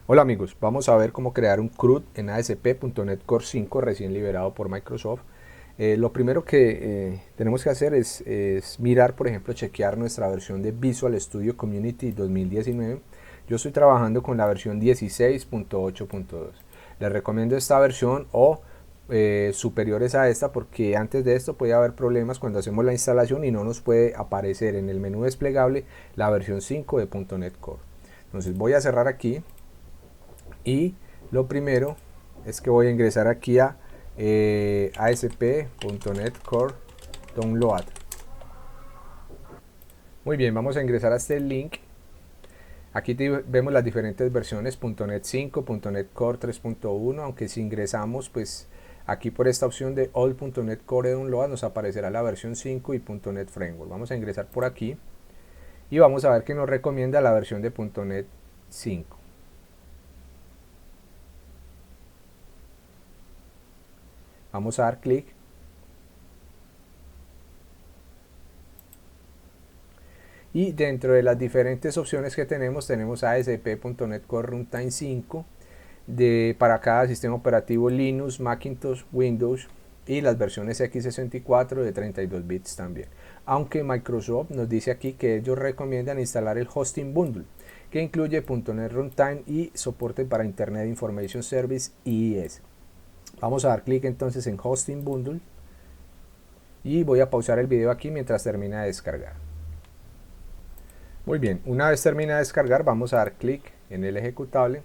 Hola amigos, vamos a ver cómo crear un CRUD en ASP.NET Core 5 recién liberado por Microsoft. Lo primero que tenemos que hacer es mirar, por ejemplo, chequear nuestra versión de Visual Studio Community 2019. Yo estoy trabajando con la versión 16.8.2. Les recomiendo esta versión o superiores a esta, porque antes de esto puede haber problemas cuando hacemos la instalación y no nos puede aparecer en el menú desplegable la versión 5 de .NET Core. Entonces voy a cerrar aquí. Y lo primero es que voy a ingresar aquí a ASP.NET Core Download. Muy bien, vamos a ingresar a este link. Aquí vemos las diferentes versiones, .NET 5, .NET Core 3.1, aunque si ingresamos pues aquí por esta opción de All.NET Core Download nos aparecerá la versión 5 y .NET Framework. Vamos a ingresar por aquí y vamos a ver que nos recomienda la versión de .NET 5. Vamos a dar clic. Y dentro de las diferentes opciones que tenemos ASP.NET Core Runtime 5 para cada sistema operativo Linux, Macintosh, Windows y las versiones x64 de 32 bits también. Aunque Microsoft nos dice aquí que ellos recomiendan instalar el Hosting Bundle, que incluye .NET Runtime y soporte para Internet Information Service IIS. Vamos a dar clic entonces en Hosting Bundle y voy a pausar el video aquí mientras termina de descargar. Muy bien, una vez termina de descargar vamos a dar clic en el ejecutable.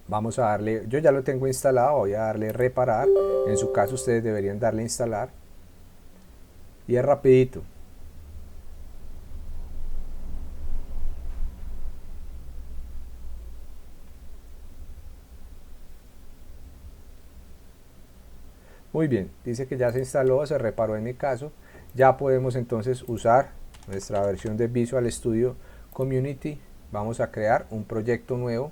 Vamos a darle, yo ya lo tengo instalado, voy a darle reparar. En su caso ustedes deberían darle instalar. Y es rapidito. Muy bien, dice que ya se instaló, se reparó en mi caso. Ya podemos entonces usar nuestra versión de Visual Studio Community. Vamos a crear un proyecto nuevo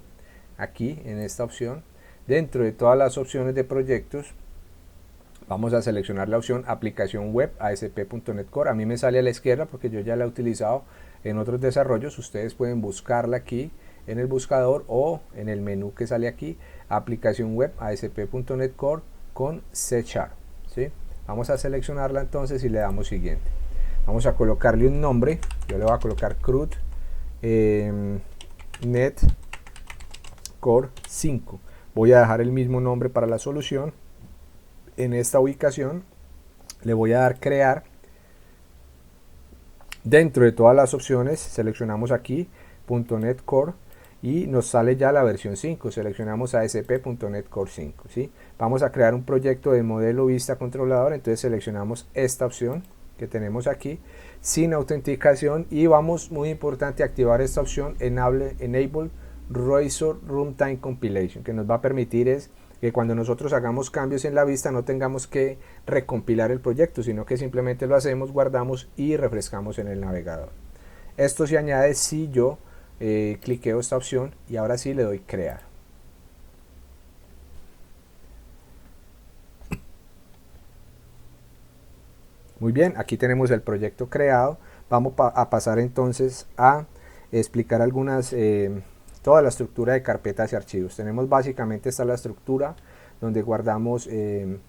aquí en esta opción. Dentro de todas las opciones de proyectos vamos a seleccionar la opción aplicación web ASP.NET Core. A mí me sale a la izquierda porque yo ya la he utilizado en otros desarrollos. Ustedes pueden buscarla aquí en el buscador o en el menú que sale aquí, aplicación web ASP.NET Core con C#. ¿Sí? Vamos a seleccionarla entonces y le damos siguiente. Vamos a colocarle un nombre. Yo le voy a colocar CRUD Net Core 5. Voy a dejar el mismo nombre para la solución. En esta ubicación le voy a dar crear. Dentro de todas las opciones seleccionamos aquí .NET Core y nos sale ya la versión 5. Seleccionamos ASP.NET Core 5. ¿sí? Vamos a crear un proyecto de modelo vista controlador, entonces seleccionamos esta opción que tenemos aquí sin autenticación y vamos, muy importante, a activar esta opción Enable Razor Runtime Compilation, que nos va a permitir es que cuando nosotros hagamos cambios en la vista no tengamos que recompilar el proyecto, sino que simplemente lo hacemos, guardamos y refrescamos en el navegador. Esto se añade si yo cliqueo esta opción y ahora sí le doy crear. Muy bien, aquí tenemos el proyecto creado. Vamos a pasar entonces a explicar toda la estructura de carpetas y archivos. Tenemos básicamente esta la estructura donde guardamos en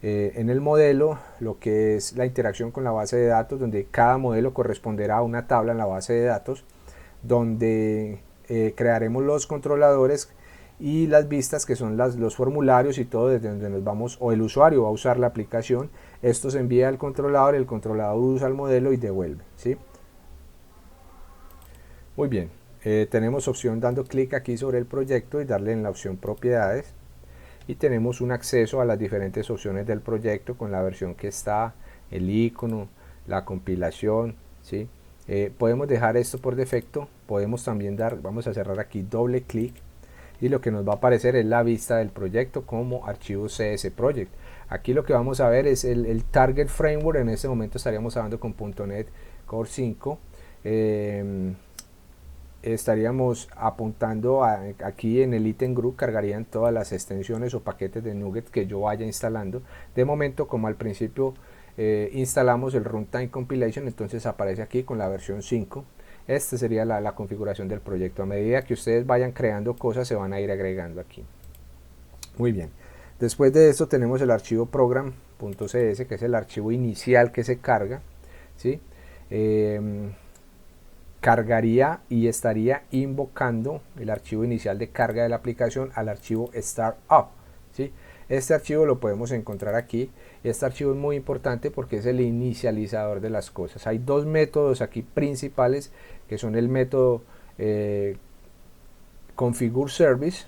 el modelo lo que es la interacción con la base de datos, donde cada modelo corresponderá a una tabla en la base de datos, donde crearemos los controladores y las vistas, que son los formularios y todo, desde donde nos vamos, o el usuario va a usar la aplicación. Esto se envía al controlador, el controlador usa el modelo y devuelve. ¿sí? Muy bien, tenemos opción dando clic aquí sobre el proyecto y darle en la opción propiedades. Y tenemos un acceso a las diferentes opciones del proyecto con la versión que está, el icono, la compilación. ¿sí? Podemos dejar esto por defecto, podemos también vamos a cerrar aquí doble clic y lo que nos va a aparecer es la vista del proyecto como archivo CS Project. Aquí lo que vamos a ver es el Target Framework. En este momento estaríamos hablando con .NET Core 5. Estaríamos apuntando aquí en el item group, cargarían todas las extensiones o paquetes de NuGet que yo vaya instalando. De momento, como al principio instalamos el Runtime Compilation, entonces aparece aquí con la versión 5. Esta sería la configuración del proyecto. A medida que ustedes vayan creando cosas, se van a ir agregando aquí. Muy bien. Después de esto tenemos el archivo program.cs, que es el archivo inicial que se carga, ¿sí? Cargaría y estaría invocando el archivo inicial de carga de la aplicación al archivo startup, ¿sí? Este archivo lo podemos encontrar aquí. Este archivo es muy importante porque es el inicializador de las cosas. Hay dos métodos aquí principales, que son el método configure service,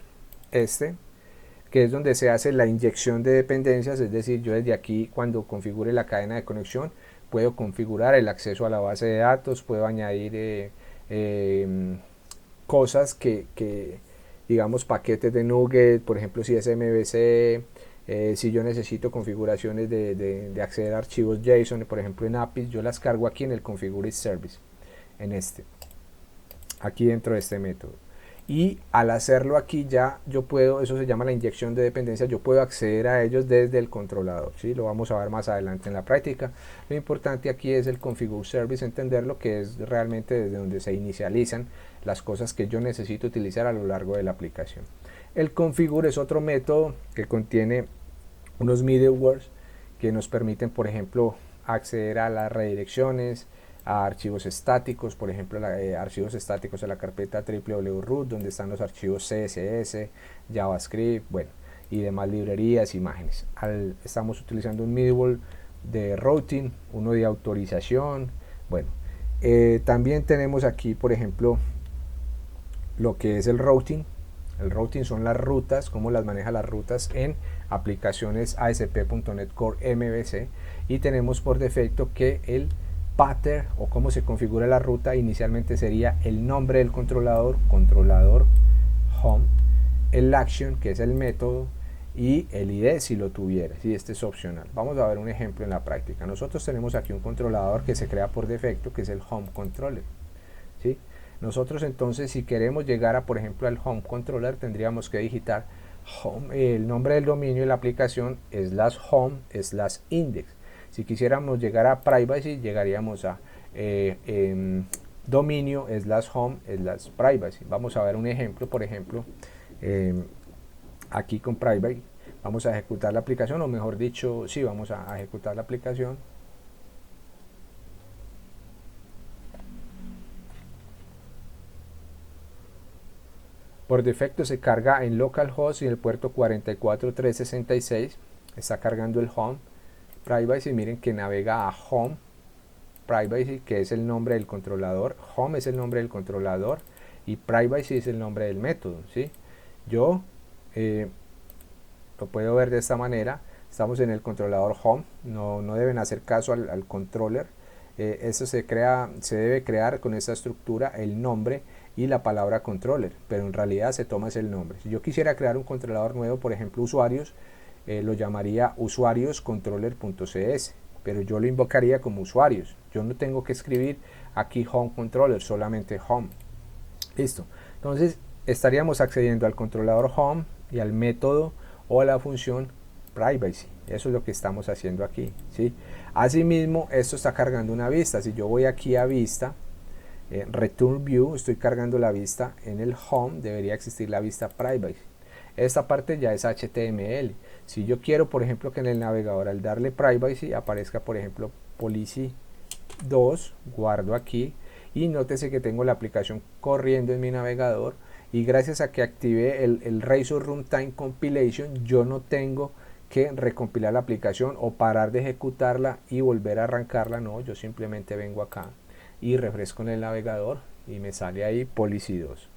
que es donde se hace la inyección de dependencias, es decir, yo desde aquí, cuando configure la cadena de conexión, puedo configurar el acceso a la base de datos, puedo añadir cosas que, digamos, paquetes de NuGet, por ejemplo, si es MVC, si yo necesito configuraciones de acceder a archivos JSON, por ejemplo en APIs, yo las cargo aquí en el Configure Service, aquí dentro de este método. Y al hacerlo aquí ya yo puedo, eso se llama la inyección de dependencias, yo puedo acceder a ellos desde el controlador, ¿sí? Lo vamos a ver más adelante en la práctica. Lo importante aquí es el Configure Service, entenderlo, que es realmente desde donde se inicializan las cosas que yo necesito utilizar a lo largo de la aplicación. El Configure es otro método que contiene unos middlewares que nos permiten, por ejemplo, acceder a las redirecciones, a archivos estáticos, por ejemplo, archivos estáticos a la carpeta www.root, donde están los archivos CSS, JavaScript, bueno, y demás librerías, imágenes. Estamos utilizando un middleware de routing, uno de autorización, bueno. También tenemos aquí, por ejemplo, lo que es el routing. El routing son las rutas, cómo las maneja las rutas en aplicaciones ASP.NET Core MVC, y tenemos por defecto que el pattern o cómo se configura la ruta inicialmente sería el nombre del controlador, controlador home, el action, que es el método, y el ID si lo tuviera, si este es opcional. Vamos a ver un ejemplo en la práctica. Nosotros tenemos aquí un controlador que se crea por defecto, que es el home controller, ¿sí? Nosotros entonces, si queremos llegar a, por ejemplo, al home controller, tendríamos que digitar home, el nombre del dominio de la aplicación /home/index. Si quisiéramos llegar a privacy, llegaríamos a dominio /home/privacy. Vamos a ver un ejemplo, por ejemplo, aquí con privacy. Vamos a ejecutar la aplicación, o mejor dicho, sí, vamos a ejecutar la aplicación. Por defecto se carga en localhost y en el puerto 44366. Está cargando el home. Privacy, miren que navega a home. Privacy, que es el nombre del controlador. Home es el nombre del controlador. Y privacy es el nombre del método, ¿sí? Yo lo puedo ver de esta manera. Estamos en el controlador home. No deben hacer caso al controller. Eso se debe crear con esta estructura el nombre y la palabra controller, pero en realidad se toma ese nombre. Si yo quisiera crear un controlador nuevo, por ejemplo usuarios, lo llamaría usuarios-controller.cs, pero yo lo invocaría como usuarios. Yo no tengo que escribir aquí home controller, solamente home. Listo. Entonces estaríamos accediendo al controlador home y al método o a la función privacy. Eso es lo que estamos haciendo aquí, ¿sí? Asimismo, esto está cargando una vista. Si yo voy aquí a vista, return view, estoy cargando la vista en el home, debería existir la vista privacy. Esta parte ya es HTML. Si yo quiero, por ejemplo, que en el navegador al darle privacy aparezca, por ejemplo, policy 2, guardo aquí y nótese que tengo la aplicación corriendo en mi navegador, y gracias a que activé el Razor Runtime Compilation, yo no tengo que recompilar la aplicación o parar de ejecutarla y volver a arrancarla. No, yo simplemente vengo acá y refresco en el navegador y me sale ahí policy 2.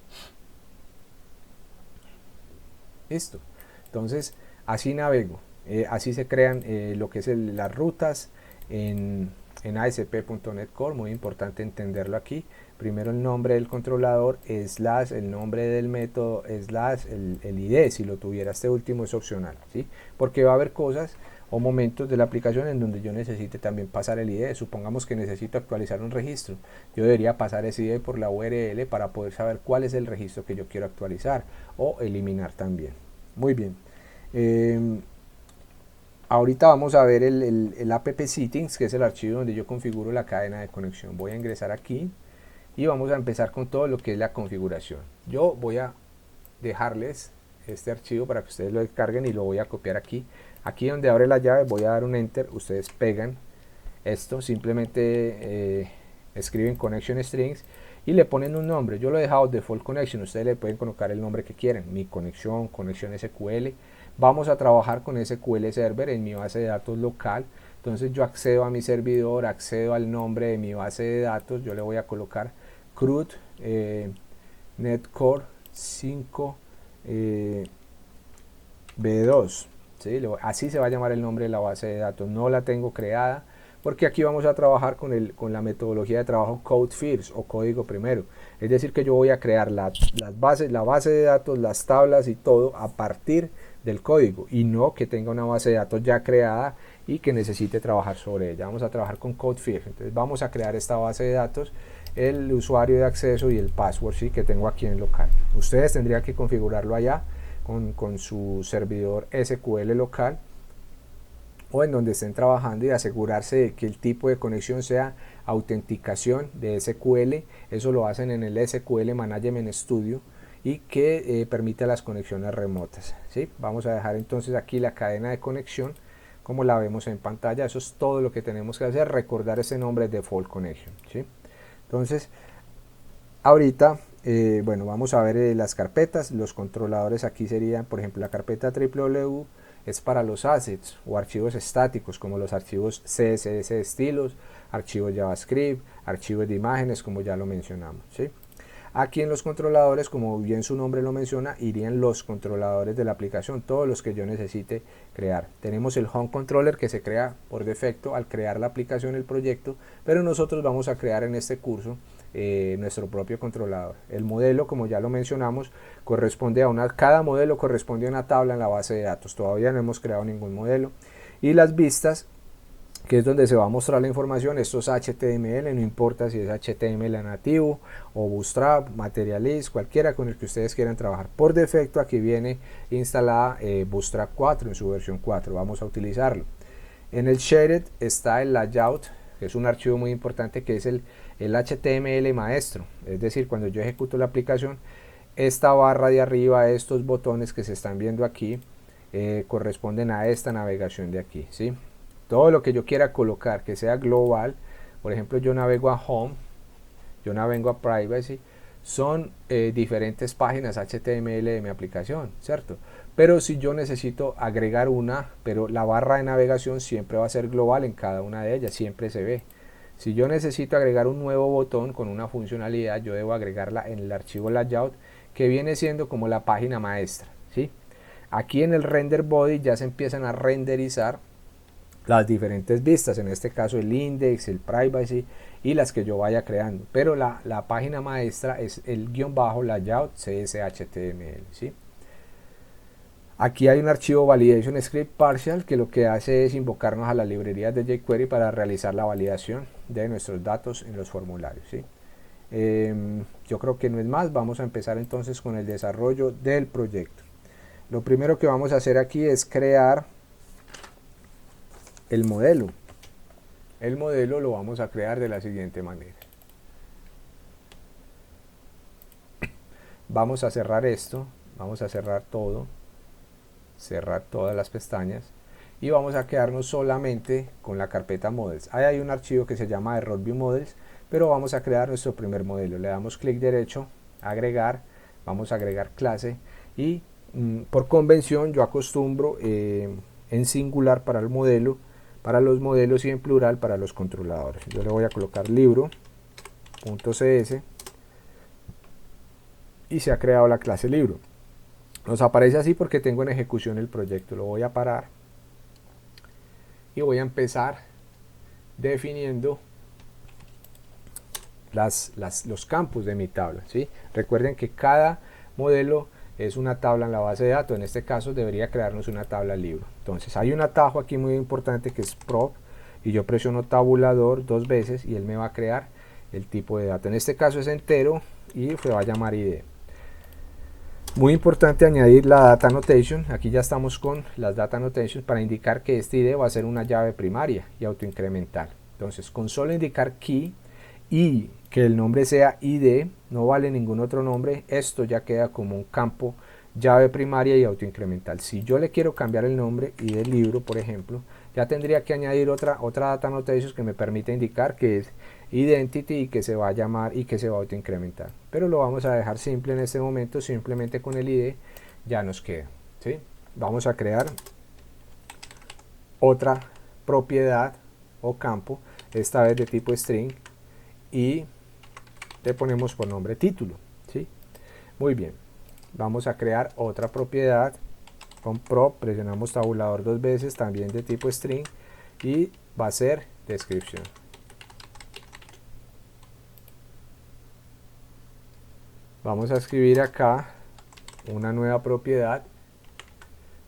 Listo. Entonces así navego, así se crean lo que es las rutas en ASP.NET Core. Muy importante entenderlo aquí. Primero el nombre del controlador, / el nombre del método, / el ID, si lo tuviera. Este último es opcional, ¿sí? Porque va a haber cosas o momentos de la aplicación en donde yo necesite también pasar el ID. Supongamos que necesito actualizar un registro, yo debería pasar ese ID por la URL para poder saber cuál es el registro que yo quiero actualizar o eliminar también. Muy bien. Ahorita vamos a ver el app settings, que es el archivo donde yo configuro la cadena de conexión. Voy a ingresar aquí y vamos a empezar con todo lo que es la configuración. Yo voy a dejarles este archivo para que ustedes lo descarguen y lo voy a copiar aquí. Aquí donde abre la llave voy a dar un enter, ustedes pegan esto, simplemente escriben connection strings y le ponen un nombre. Yo lo he dejado default connection, ustedes le pueden colocar el nombre que quieran, mi conexión, conexión SQL. Vamos a trabajar con SQL Server en mi base de datos local. Entonces yo accedo a mi servidor, accedo al nombre de mi base de datos, yo le voy a colocar CRUD Netcore 5 B2, ¿sí? Así se va a llamar el nombre de la base de datos. No la tengo creada porque aquí vamos a trabajar con la metodología de trabajo Code First o código primero. Es decir, que yo voy a crear la base de datos, las tablas y todo a partir del código y no que tenga una base de datos ya creada y que necesite trabajar sobre ella. Vamos a trabajar con Code First. Entonces vamos a crear esta base de datos, el usuario de acceso y el password, ¿sí?, que tengo aquí en local. Ustedes tendrían que configurarlo allá con su servidor SQL local o en donde estén trabajando y asegurarse de que el tipo de conexión sea autenticación de SQL. Eso lo hacen en el SQL Management Studio y que permite las conexiones remotas, ¿sí? Vamos a dejar entonces aquí la cadena de conexión como la vemos en pantalla. Eso es todo lo que tenemos que hacer, recordar ese nombre default connection, ¿sí? Entonces ahorita bueno, vamos a ver las carpetas. Los controladores aquí serían, por ejemplo, la carpeta www es para los assets o archivos estáticos, como los archivos CSS de estilos, archivos JavaScript, archivos de imágenes, como ya lo mencionamos, ¿sí? Aquí en los controladores, como bien su nombre lo menciona, irían los controladores de la aplicación, todos los que yo necesite crear. Tenemos el Home Controller que se crea por defecto al crear la aplicación, el proyecto, pero nosotros vamos a crear en este curso nuestro propio controlador. El modelo, como ya lo mencionamos, corresponde a cada modelo corresponde a una tabla en la base de datos. Todavía no hemos creado ningún modelo. Y las vistas, que es donde se va a mostrar la información. Esto es HTML, no importa si es HTML nativo o Bootstrap, Materialist, cualquiera con el que ustedes quieran trabajar. Por defecto aquí viene instalada Bootstrap 4 en su versión 4, vamos a utilizarlo. En el Shared está el layout, que es un archivo muy importante, que es el HTML maestro. Es decir, cuando yo ejecuto la aplicación, esta barra de arriba, estos botones que se están viendo aquí, corresponden a esta navegación de aquí, ¿sí? Todo lo que yo quiera colocar que sea global, por ejemplo, yo navego a Home, yo navego a Privacy, son diferentes páginas HTML de mi aplicación, ¿cierto? Pero si yo necesito agregar una, pero la barra de navegación siempre va a ser global en cada una de ellas, siempre se ve. Si yo necesito agregar un nuevo botón con una funcionalidad, yo debo agregarla en el archivo layout, que viene siendo como la página maestra, ¿sí? Aquí en el render body ya se empiezan a renderizar las diferentes vistas, en este caso el index, el privacy y las que yo vaya creando, pero la página maestra es el guión bajo layout CSHTML, ¿sí? Aquí hay un archivo validation script partial que lo que hace es invocarnos a las librerías de jQuery para realizar la validación de nuestros datos en los formularios, ¿sí? Yo creo que no es más. Vamos a empezar entonces con el desarrollo del proyecto. Lo primero que vamos a hacer aquí es crear el modelo. El modelo lo vamos a crear de la siguiente manera. Vamos a cerrar esto, vamos a cerrar todo, cerrar todas las pestañas y vamos a quedarnos solamente con la carpeta Models. Ahí hay un archivo que se llama Error View Models, pero vamos a crear nuestro primer modelo. Le damos clic derecho, agregar, vamos a agregar clase y por convención yo acostumbro en singular para el modelo, para los modelos, y en plural para los controladores. Yo le voy a colocar libro.cs y se ha creado la clase libro. Nos aparece así porque tengo en ejecución el proyecto. Lo voy a parar y voy a empezar definiendo los campos de mi tabla, ¿sí? Recuerden que cada modelo es una tabla en la base de datos. En este caso debería crearnos una tabla libro. Entonces hay un atajo aquí muy importante que es prop, y yo presiono tabulador 2 veces y él me va a crear el tipo de dato. En este caso es entero y se va a llamar ID. Muy importante añadir la data annotation. Aquí ya estamos con las data annotations para indicar que este ID va a ser una llave primaria y autoincremental. Entonces con solo indicar key y que el nombre sea ID, no vale ningún otro nombre, esto ya queda como un campo llave primaria y autoincremental. Si yo le quiero cambiar el nombre y del libro, por ejemplo, ya tendría que añadir otra data notation que me permite indicar que es identity y que se va a llamar y que se va a autoincrementar. Pero lo vamos a dejar simple en este momento, simplemente con el ID ya nos queda, ¿sí? Vamos a crear otra propiedad o campo, esta vez de tipo string, y le ponemos por nombre título, ¿sí? Muy bien, vamos a crear otra propiedad con prop, presionamos tabulador 2 veces, también de tipo string, y va a ser descripción. Vamos a escribir acá una nueva propiedad,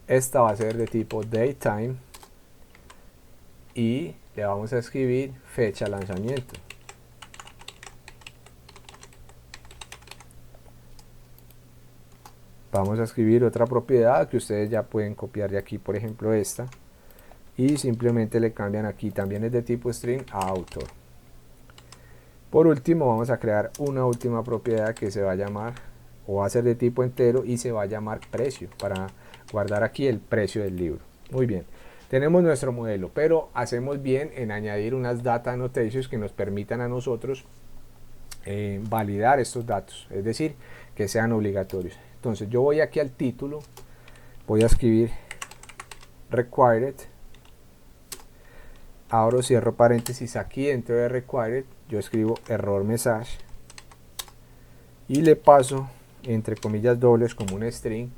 esta va a ser de tipo datetime, y le vamos a escribir fecha lanzamiento. Vamos a escribir otra propiedad que ustedes ya pueden copiar de aquí, por ejemplo esta, y simplemente le cambian aquí, también es de tipo string, a autor. Por último vamos a crear una última propiedad que se va a llamar, o va a ser de tipo entero, y se va a llamar precio, para guardar aquí el precio del libro. Muy bien, tenemos nuestro modelo, pero hacemos bien en añadir unas data annotations que nos permitan a nosotros validar estos datos, es decir, que sean obligatorios. Entonces yo voy aquí al título, voy a escribir required, abro, cierro paréntesis, aquí dentro de required yo escribo error message y le paso entre comillas dobles como un string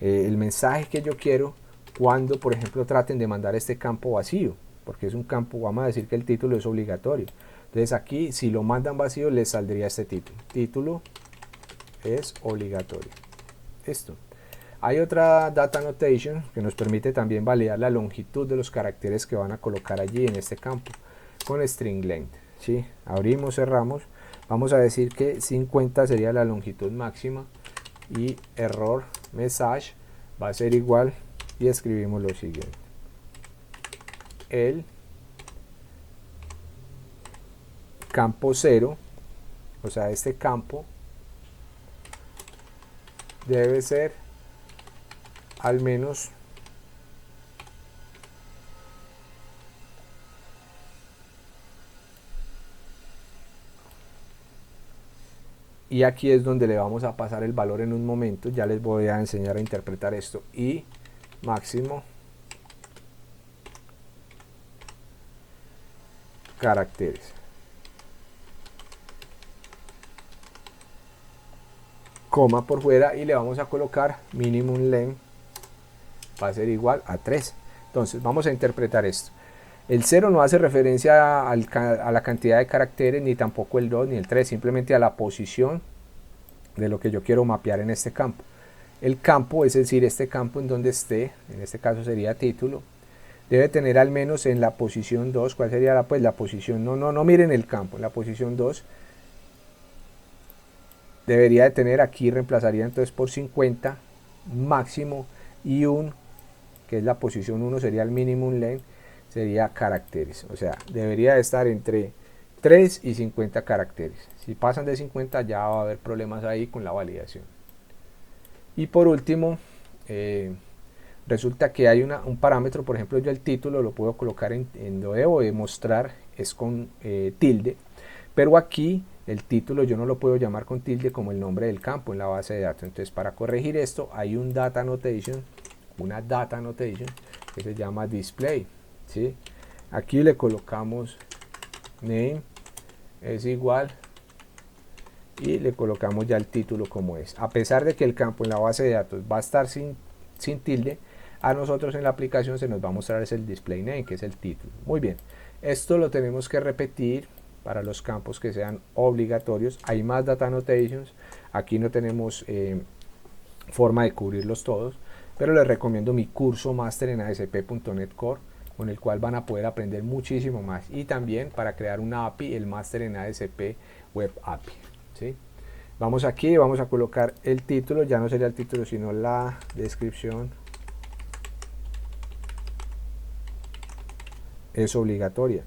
el mensaje que yo quiero cuando por ejemplo traten de mandar este campo vacío, porque es un campo, vamos a decir que el título es obligatorio. Entonces aquí si lo mandan vacío les saldría este título es obligatorio. Esto. Hay otra data annotation que nos permite también validar la longitud de los caracteres que van a colocar allí en este campo con string length, ¿sí? Abrimos, cerramos, vamos a decir que 50 sería la longitud máxima y error message va a ser igual y escribimos lo siguiente: el campo 0, o sea este campo debe ser al menos y aquí es donde le vamos a pasar el valor en un momento, ya les voy a enseñar a interpretar esto, y máximo caracteres, coma por fuera, y le vamos a colocar minimum length va a ser igual a 3. Entonces vamos a interpretar esto. El 0 no hace referencia a la cantidad de caracteres, ni tampoco el 2 ni el 3, simplemente a la posición de lo que yo quiero mapear en este campo. El campo, es decir, este campo en donde esté, en este caso sería título, debe tener al menos en la posición 2, ¿cuál sería la, pues, la posición? No miren el campo, en la posición 2 debería de tener, aquí reemplazaría entonces por 50 máximo, y un, que es la posición 1, sería el minimum length, sería caracteres, o sea, debería de estar entre 3 y 50 caracteres. Si pasan de 50 ya va a haber problemas ahí con la validación. Y por último, resulta que hay un parámetro, por ejemplo yo el título lo puedo colocar en lo debo de mostrar es con tilde, pero aquí el título yo no lo puedo llamar con tilde como el nombre del campo en la base de datos. Entonces para corregir esto hay una data annotation que se llama display, ¿sí? Aquí le colocamos name es igual y le colocamos ya el título como es. A pesar de que el campo en la base de datos va a estar sin tilde, a nosotros en la aplicación se nos va a mostrar es el display name, que es el título. Muy bien, esto lo tenemos que repetir para los campos que sean obligatorios. Hay más data annotations, aquí no tenemos forma de cubrirlos todos, pero les recomiendo mi curso máster en ASP.NET Core, con el cual van a poder aprender muchísimo más, y también para crear una API, el máster en ASP Web API, ¿sí? Vamos aquí, vamos a colocar el título, ya no sería el título sino la descripción es obligatoria.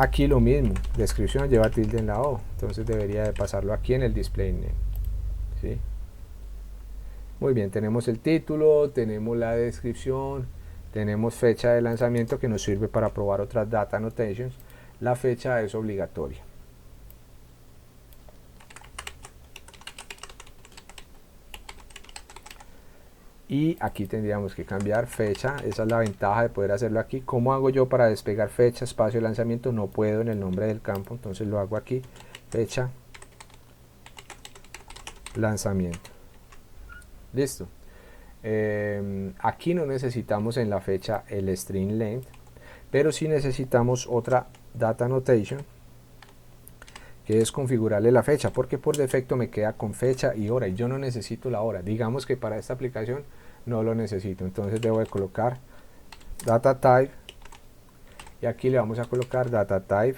Aquí lo mismo, descripción lleva tilde en la O, entonces debería de pasarlo aquí en el display name, ¿sí? Muy bien, tenemos el título, tenemos la descripción, tenemos fecha de lanzamiento que nos sirve para probar otras data annotations. La fecha es obligatoria. Y aquí tendríamos que cambiar fecha, esa es la ventaja de poder hacerlo aquí. ¿Cómo hago yo para despegar fecha, espacio de lanzamiento? No puedo en el nombre del campo, entonces lo hago aquí, fecha, lanzamiento. Listo. Aquí no necesitamos en la fecha el string length, pero sí necesitamos otra data annotation, que es configurarle la fecha, porque por defecto me queda con fecha y hora y yo no necesito la hora. Digamos que para esta aplicación no lo necesito, entonces debo de colocar data type y aquí le vamos a colocar data type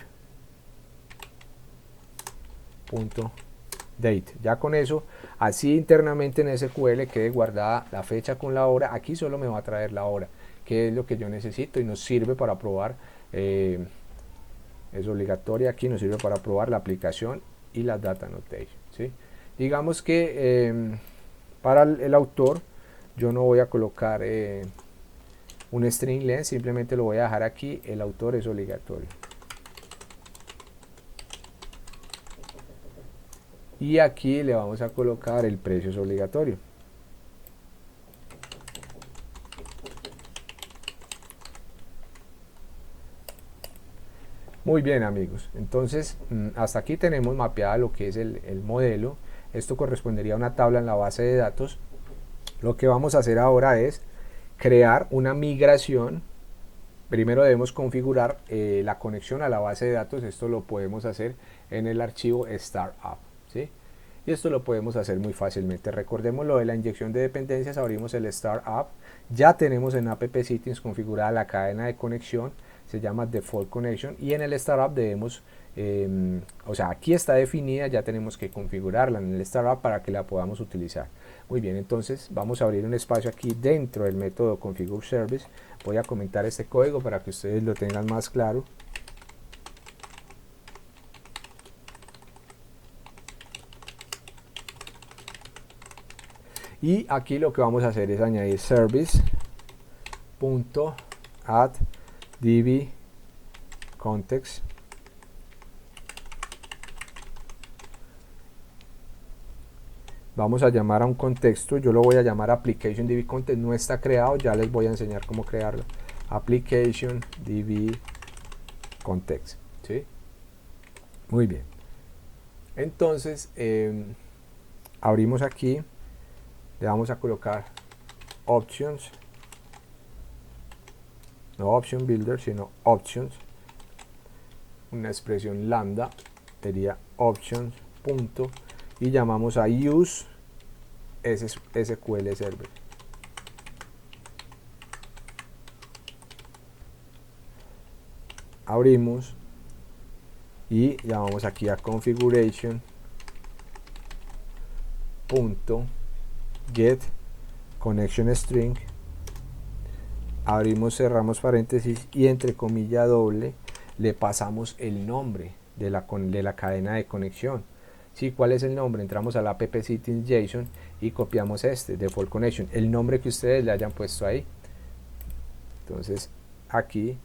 punto date. Ya con eso, así internamente en SQL quede guardada la fecha con la hora. Aquí solo me va a traer la hora, que es lo que yo necesito y nos sirve para probar, es obligatoria aquí, nos sirve para probar la aplicación y la data annotation, ¿sí? Digamos que para el autor yo no voy a colocar un string length, simplemente lo voy a dejar aquí, el autor es obligatorio. Y aquí le vamos a colocar el precio es obligatorio. Muy bien amigos, entonces hasta aquí tenemos mapeada lo que es el modelo. Esto correspondería a una tabla en la base de datos. Lo que vamos a hacer ahora es crear una migración. Primero debemos configurar la conexión a la base de datos. Esto lo podemos hacer en el archivo startup, ¿sí? Y esto lo podemos hacer muy fácilmente. Recordemos lo de la inyección de dependencias. Abrimos el startup. Ya tenemos en app settings configurada la cadena de conexión. Se llama default connection. Y en el startup debemos, o sea, aquí está definida. Ya tenemos que configurarla en el startup para que la podamos utilizar. Muy bien, entonces vamos a abrir un espacio aquí dentro del método configure service. Voy a comentar este código para que ustedes lo tengan más claro. Y aquí lo que vamos a hacer es añadir service.add db context. Vamos a llamar a un contexto, yo lo voy a llamar application db context, no está creado, ya les voy a enseñar cómo crearlo. Application db context, ¿sí? Muy bien. Entonces, abrimos aquí, le vamos a colocar options, no option builder, sino options, una expresión lambda, sería options, punto, y llamamos a use SQL server. Abrimos y llamamos aquí a configuration punto get connection string, abrimos, cerramos paréntesis y entre comilla doble le pasamos el nombre de la cadena de conexión. ¿Sí? ¿Cuál es el nombre? Entramos a la app settings JSON y copiamos este, default connection, el nombre que ustedes le hayan puesto ahí. Entonces aquí,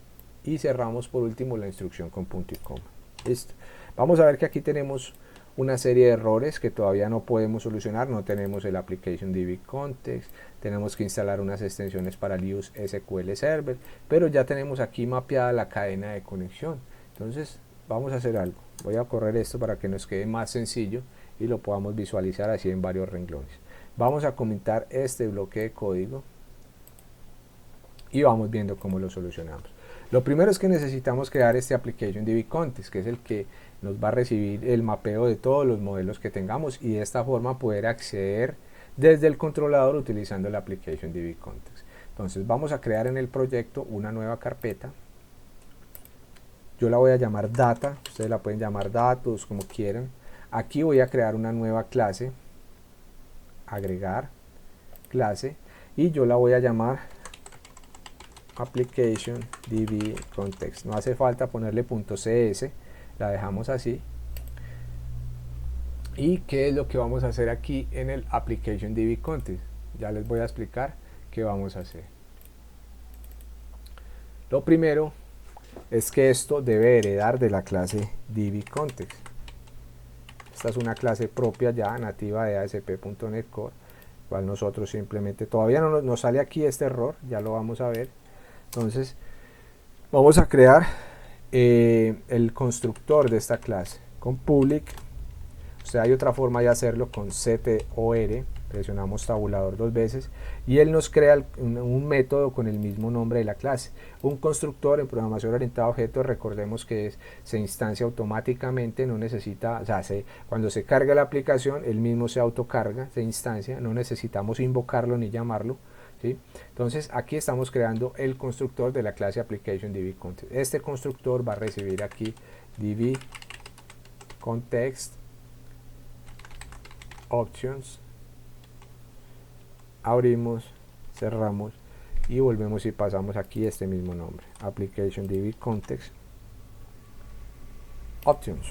y cerramos por último la instrucción con punto y coma. Listo. Vamos a ver que aquí tenemos una serie de errores que todavía no podemos solucionar. No tenemos el application db context, tenemos que instalar unas extensiones para el use SQL server, pero ya tenemos aquí mapeada la cadena de conexión. Entonces vamos a hacer algo, voy a correr esto para que nos quede más sencillo y lo podamos visualizar así en varios renglones. Vamos a comentar este bloque de código y vamos viendo cómo lo solucionamos. Lo primero es que necesitamos crear este application db context, que es el que nos va a recibir el mapeo de todos los modelos que tengamos y de esta forma poder acceder desde el controlador utilizando el application db context. Entonces vamos a crear en el proyecto una nueva carpeta. Yo la voy a llamar data, ustedes la pueden llamar datos como quieran. Aquí voy a crear una nueva clase, agregar clase, y yo la voy a llamar application db context. No hace falta ponerle .cs, la dejamos así. ¿Y qué es lo que vamos a hacer aquí en el application db context? Ya les voy a explicar qué vamos a hacer. Lo primero es que esto debe heredar de la clase db context. Esta es una clase propia ya nativa de ASP.NET Core, cual nosotros simplemente, todavía no nos sale aquí este error, ya lo vamos a ver. Entonces vamos a crear el constructor de esta clase con public. O sea, hay otra forma de hacerlo con ctor, presionamos tabulador 2 veces y él nos crea un método con el mismo nombre de la clase. Un constructor en programación orientada a objetos, recordemos que se instancia automáticamente, no necesita, o sea, cuando se carga la aplicación, él mismo se autocarga, se instancia, no necesitamos invocarlo ni llamarlo. ¿Sí? Entonces aquí estamos creando el constructor de la clase application db context. Este constructor va a recibir aquí db context options, abrimos, cerramos y volvemos y pasamos aquí este mismo nombre, application db context options.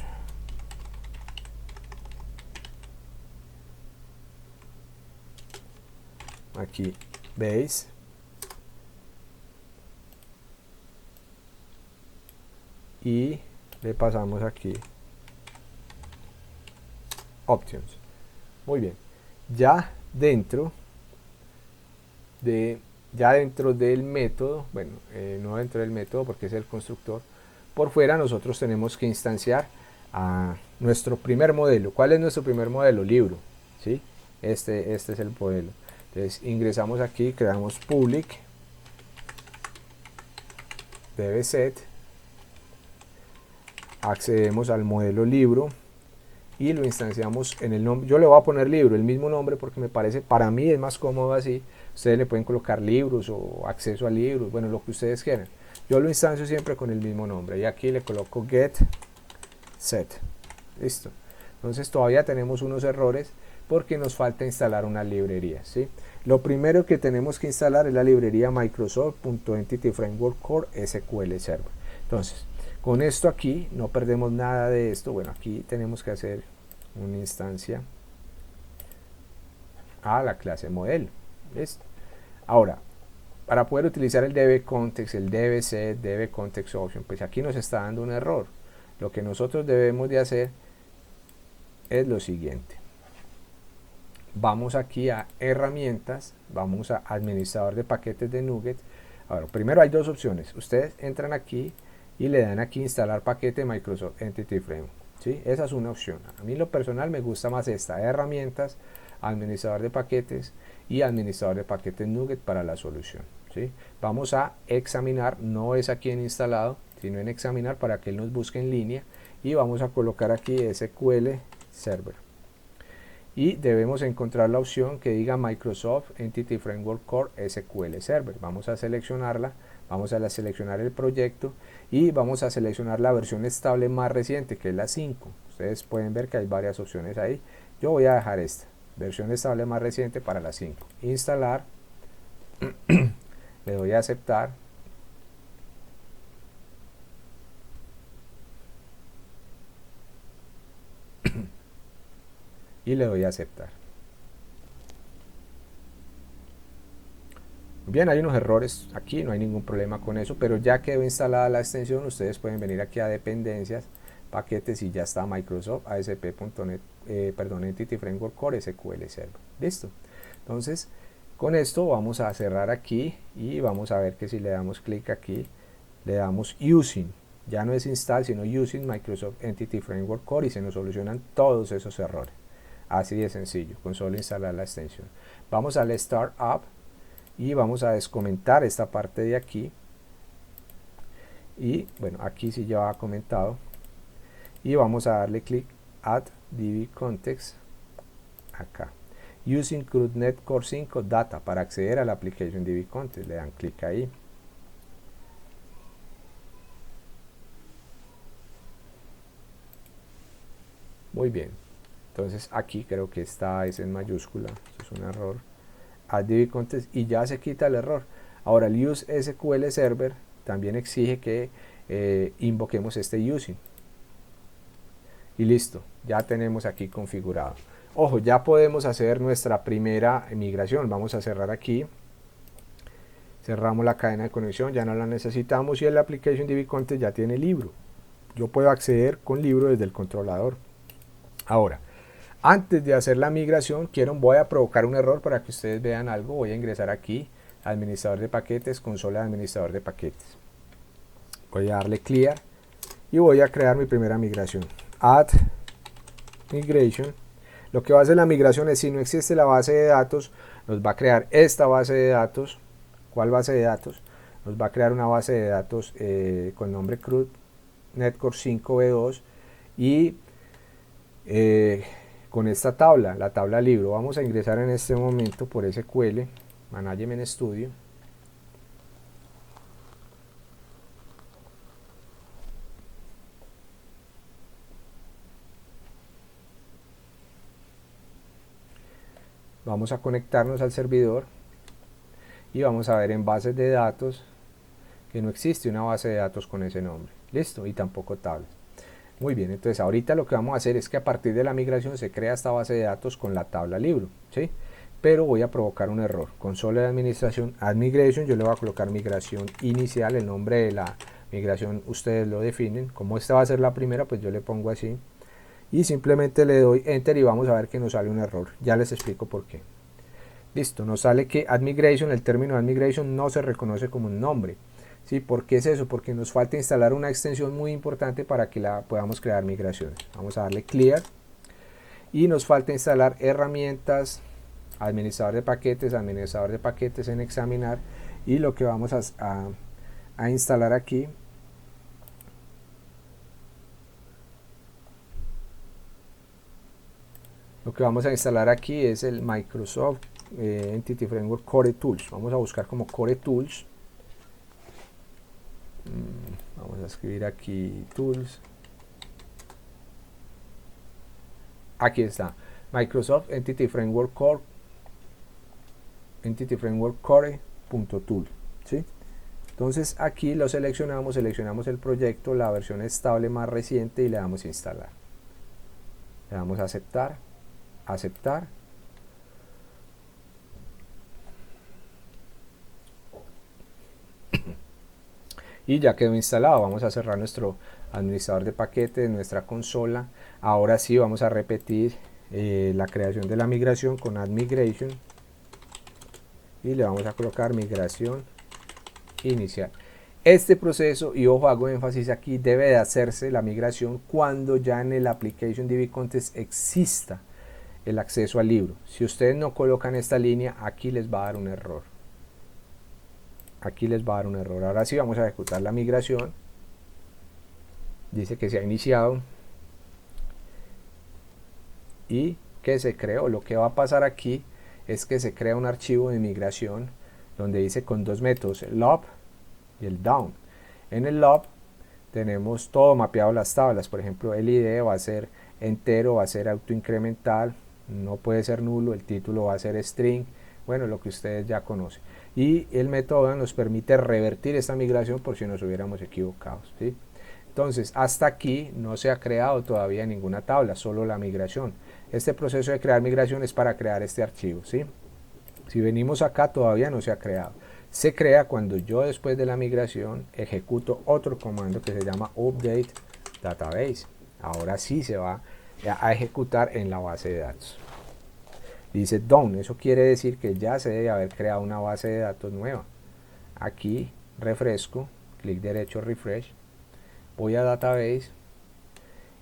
Aquí base, y le pasamos aquí options. Muy bien, ya dentro del método, bueno, no dentro del método porque es el constructor, por fuera nosotros tenemos que instanciar a nuestro primer modelo. ¿Cuál es nuestro primer modelo? Libro, ¿sí? Este es el modelo. Entonces ingresamos aquí, creamos public dbset, accedemos al modelo libro y lo instanciamos en el nombre. Yo le voy a poner libro, el mismo nombre, porque me parece, para mí es más cómodo así. Ustedes le pueden colocar libros o acceso a libros, bueno, lo que ustedes quieran. Yo lo instancio siempre con el mismo nombre y aquí le coloco get set. Listo. Entonces todavía tenemos unos errores porque nos falta instalar una librería, ¿sí? Lo primero que tenemos que instalar es la librería Microsoft.Entity Framework Core SQL Server. Entonces, con esto aquí no perdemos nada de esto. Bueno, aquí tenemos que hacer una instancia a la clase modelo. ¿Listo? Ahora, para poder utilizar el db context, el db set, db context option, pues aquí nos está dando un error. Lo que nosotros debemos de hacer es lo siguiente. Vamos aquí a herramientas, vamos a administrador de paquetes de NuGet. Ahora, primero hay dos opciones. Ustedes entran aquí y le dan aquí instalar paquete Microsoft Entity Framework, ¿sí? Esa es una opción. A mí lo personal me gusta más esta, herramientas, administrador de paquetes y administrador de paquetes NuGet para la solución, ¿sí? Vamos a examinar, no es aquí en instalado, sino en examinar para que él nos busque en línea y vamos a colocar aquí SQL Server. Y debemos encontrar la opción que diga Microsoft Entity Framework Core SQL Server. Vamos a seleccionarla, vamos a seleccionar el proyecto y vamos a seleccionar la versión estable más reciente, que es la 5. Ustedes pueden ver que hay varias opciones ahí. Yo voy a dejar esta, versión estable más reciente para la 5. Instalar, le doy a aceptar. Y le doy a aceptar. Bien, hay unos errores aquí, no hay ningún problema con eso, pero ya quedó instalada la extensión, ustedes pueden venir aquí a dependencias, paquetes y ya está Microsoft ASP.NET, Entity Framework Core SQL Server. Listo. Entonces, con esto vamos a cerrar aquí y vamos a ver que si le damos clic aquí, le damos Using. Ya no es install, sino Using Microsoft Entity Framework Core y se nos solucionan todos esos errores. Así de sencillo, con solo instalar la extensión. Vamos al Startup y vamos a descomentar esta parte de aquí. Y bueno, aquí sí ya ha comentado. Y vamos a darle clic Add DB Context acá. Using CRUDNet Core 5 Data para acceder a la Application DB Context. Le dan clic ahí. Muy bien. Entonces aquí creo que esta es en mayúscula, esto es un error. Add DB Context y ya se quita el error. Ahora el use SQL Server también exige que invoquemos este using. Y listo, ya tenemos aquí configurado. Ojo, ya podemos hacer nuestra primera migración. Vamos a cerrar aquí. Cerramos la cadena de conexión, ya no la necesitamos y el Application DB Content ya tiene libro. Yo puedo acceder con libro desde el controlador. Ahora, antes de hacer la migración, voy a provocar un error para que ustedes vean algo. Voy a ingresar aquí, administrador de paquetes, consola de administrador de paquetes. Voy a darle clear y voy a crear mi primera migración. Add migration. Lo que va a hacer la migración es, si no existe la base de datos, nos va a crear esta base de datos. ¿Cuál base de datos? Nos va a crear una base de datos con nombre CRUD Netcore 5B2 y con esta tabla, la tabla libro. Vamos a ingresar en este momento por SQL, Management Studio. Vamos a conectarnos al servidor y vamos a ver en bases de datos que no existe una base de datos con ese nombre. Listo, y tampoco tablas. Muy bien, entonces ahorita lo que vamos a hacer es que a partir de la migración se crea esta base de datos con la tabla libro, ¿sí? Pero voy a provocar un error. Consola de administración, add migration, yo le voy a colocar migración inicial, el nombre de la migración ustedes lo definen. Como esta va a ser la primera, pues yo le pongo así. Y simplemente le doy enter y vamos a ver que nos sale un error. Ya les explico por qué. Listo, nos sale que add migration, el término add migration no se reconoce como un nombre. ¿Sí? ¿Por qué es eso? Porque nos falta instalar una extensión muy importante para que la podamos crear migraciones. Vamos a darle clear y nos falta instalar herramientas, administrador de paquetes en examinar, y lo que vamos a instalar aquí es el Microsoft Entity Framework Core Tools. Vamos a buscar como Core Tools. Vamos a escribir aquí Tools. Aquí está, Microsoft Entity Framework Core, Entity Framework Core.tool, ¿sí? Entonces aquí lo seleccionamos el proyecto, la versión estable más reciente y le damos a instalar. Le damos a aceptar, aceptar. Y ya quedó instalado. Vamos a cerrar nuestro administrador de paquetes, nuestra consola. Ahora sí vamos a repetir la creación de la migración con add migration y le vamos a colocar migración inicial. Este proceso, y ojo, hago énfasis aquí, debe de hacerse la migración cuando ya en el Application DB Context exista el acceso al libro. Si ustedes no colocan esta línea, aquí les va a dar un error. Aquí les va a dar un error. Ahora sí vamos a ejecutar la migración. Dice que se ha iniciado y que se creó. Lo que va a pasar aquí es que se crea un archivo de migración donde dice con dos métodos, el up y el down. En el up tenemos todo mapeado las tablas. Por ejemplo, el ID va a ser entero, va a ser autoincremental, no puede ser nulo, el título va a ser string, bueno, lo que ustedes ya conocen. Y el método nos permite revertir esta migración por si nos hubiéramos equivocado, ¿sí? Entonces, hasta aquí no se ha creado todavía ninguna tabla, solo la migración. Este proceso de crear migración es para crear este archivo, ¿sí? Si venimos acá, todavía no se ha creado. Se crea cuando yo después de la migración ejecuto otro comando que se llama update database. Ahora sí se va a ejecutar en la base de datos. Dice done, eso quiere decir que ya se debe haber creado una base de datos nueva. Aquí refresco, clic derecho, refresh, voy a database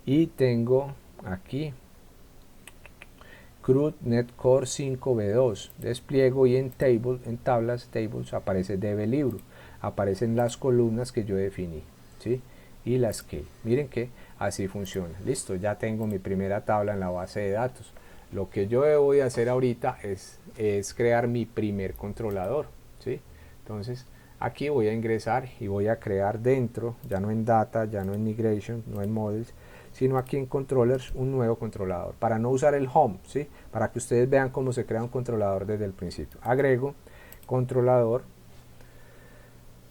y tengo aquí CRUD Netcore 5B2, despliego y en table, en tablas, tables, aparece DB libro, aparecen las columnas que yo definí, ¿sí? Y las que, miren que así funciona. Listo, ya tengo mi primera tabla en la base de datos. Lo que yo voy a hacer ahorita es crear mi primer controlador, ¿sí? Entonces aquí voy a ingresar y voy a crear dentro, ya no en data, ya no en migration, no en models, sino aquí en controllers, un nuevo controlador, para no usar el home, ¿sí? Para que ustedes vean cómo se crea un controlador desde el principio. Agrego controlador,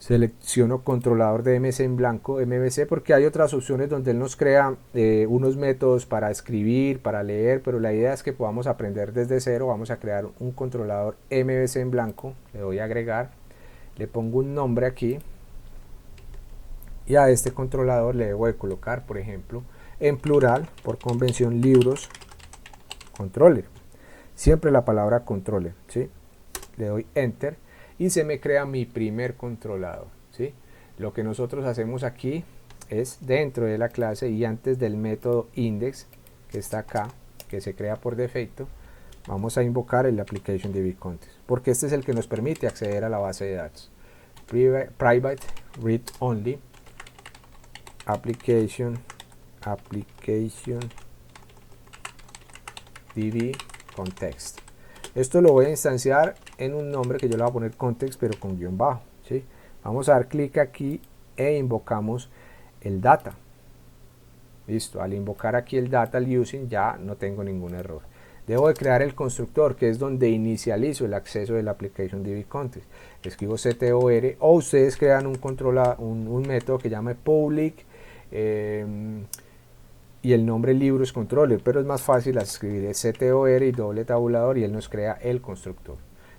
Selecciono controlador de MVC en blanco, MVC, porque hay otras opciones donde él nos crea unos métodos para escribir, para leer, pero la idea es que podamos aprender desde cero. Vamos a crear un controlador MVC en blanco, le doy a agregar, le pongo un nombre aquí y a este controlador le debo de colocar, por ejemplo, en plural, por convención, libros controller, siempre la palabra controller, ¿sí? Le doy enter y se me crea mi primer controlador, ¿sí? Lo que nosotros hacemos aquí es dentro de la clase y antes del método index que está acá, que se crea por defecto, vamos a invocar el application DB context, porque este es el que nos permite acceder a la base de datos. Private read only application DB context. Esto lo voy a instanciar en un nombre que yo le voy a poner context, pero con guión bajo, ¿sí? Vamos a dar clic aquí e invocamos el data. Listo, al invocar aquí el data al using ya no tengo ningún error. Debo de crear el constructor, que es donde inicializo el acceso del application DB context. Escribo ctor, o ustedes crean un método que llame public y el nombre libros controller, pero es más fácil escribir ctor y doble tabulador y él nos crea el constructor.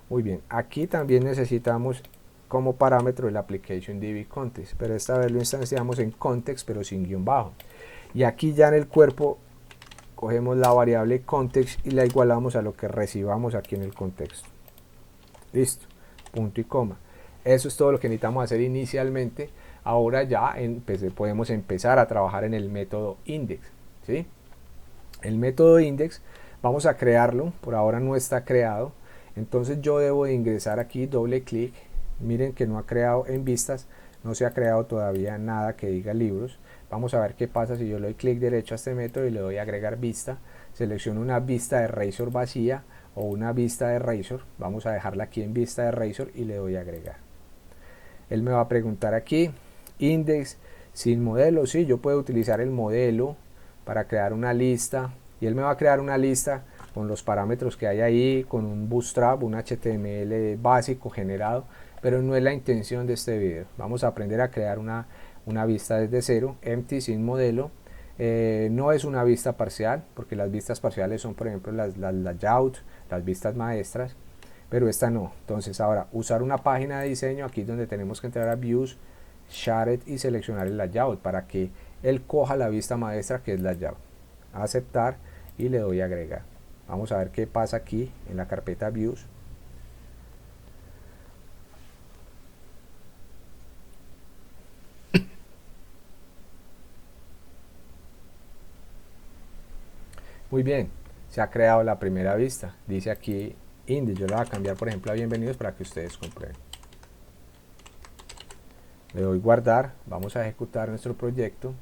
Muy bien, aquí también necesitamos como parámetro el application DB context, pero esta vez lo instanciamos en context pero sin guión bajo. Y aquí ya en el cuerpo cogemos la variable context y la igualamos a lo que recibamos aquí en el contexto. Listo, punto y coma. Eso es todo lo que necesitamos hacer inicialmente. Ahora ya podemos empezar a trabajar en el método index, ¿sí? El método index vamos a crearlo, por ahora no está creado, entonces yo debo de ingresar aquí, doble clic, miren que no ha creado en vistas, no se ha creado todavía nada que diga libros. Vamos a ver qué pasa si yo le doy clic derecho a este método y le doy a agregar vista, selecciono una vista de Razor vacía o una vista de Razor, vamos a dejarla aquí en vista de Razor y le doy a agregar. Él me va a preguntar aquí, index sin modelo, sí, yo puedo utilizar el modelo para crear una lista y él me va a crear una lista con los parámetros que hay ahí, con un bootstrap, un HTML básico generado, pero no es la intención de este video. Vamos a aprender a crear una vista desde cero, empty, sin modelo. No es una vista parcial, porque las vistas parciales son, por ejemplo, las layout, las vistas maestras, pero esta no. Entonces ahora, usar una página de diseño, aquí es donde tenemos que entrar a Views, Shared y seleccionar el layout para que él coja la vista maestra que es layout. Aceptar y le doy a agregar. Vamos a ver qué pasa aquí en la carpeta Views. Muy bien, se ha creado la primera vista. Dice aquí index, yo la voy a cambiar por ejemplo a bienvenidos para que ustedes comprueben. Le doy guardar, vamos a ejecutar nuestro proyecto.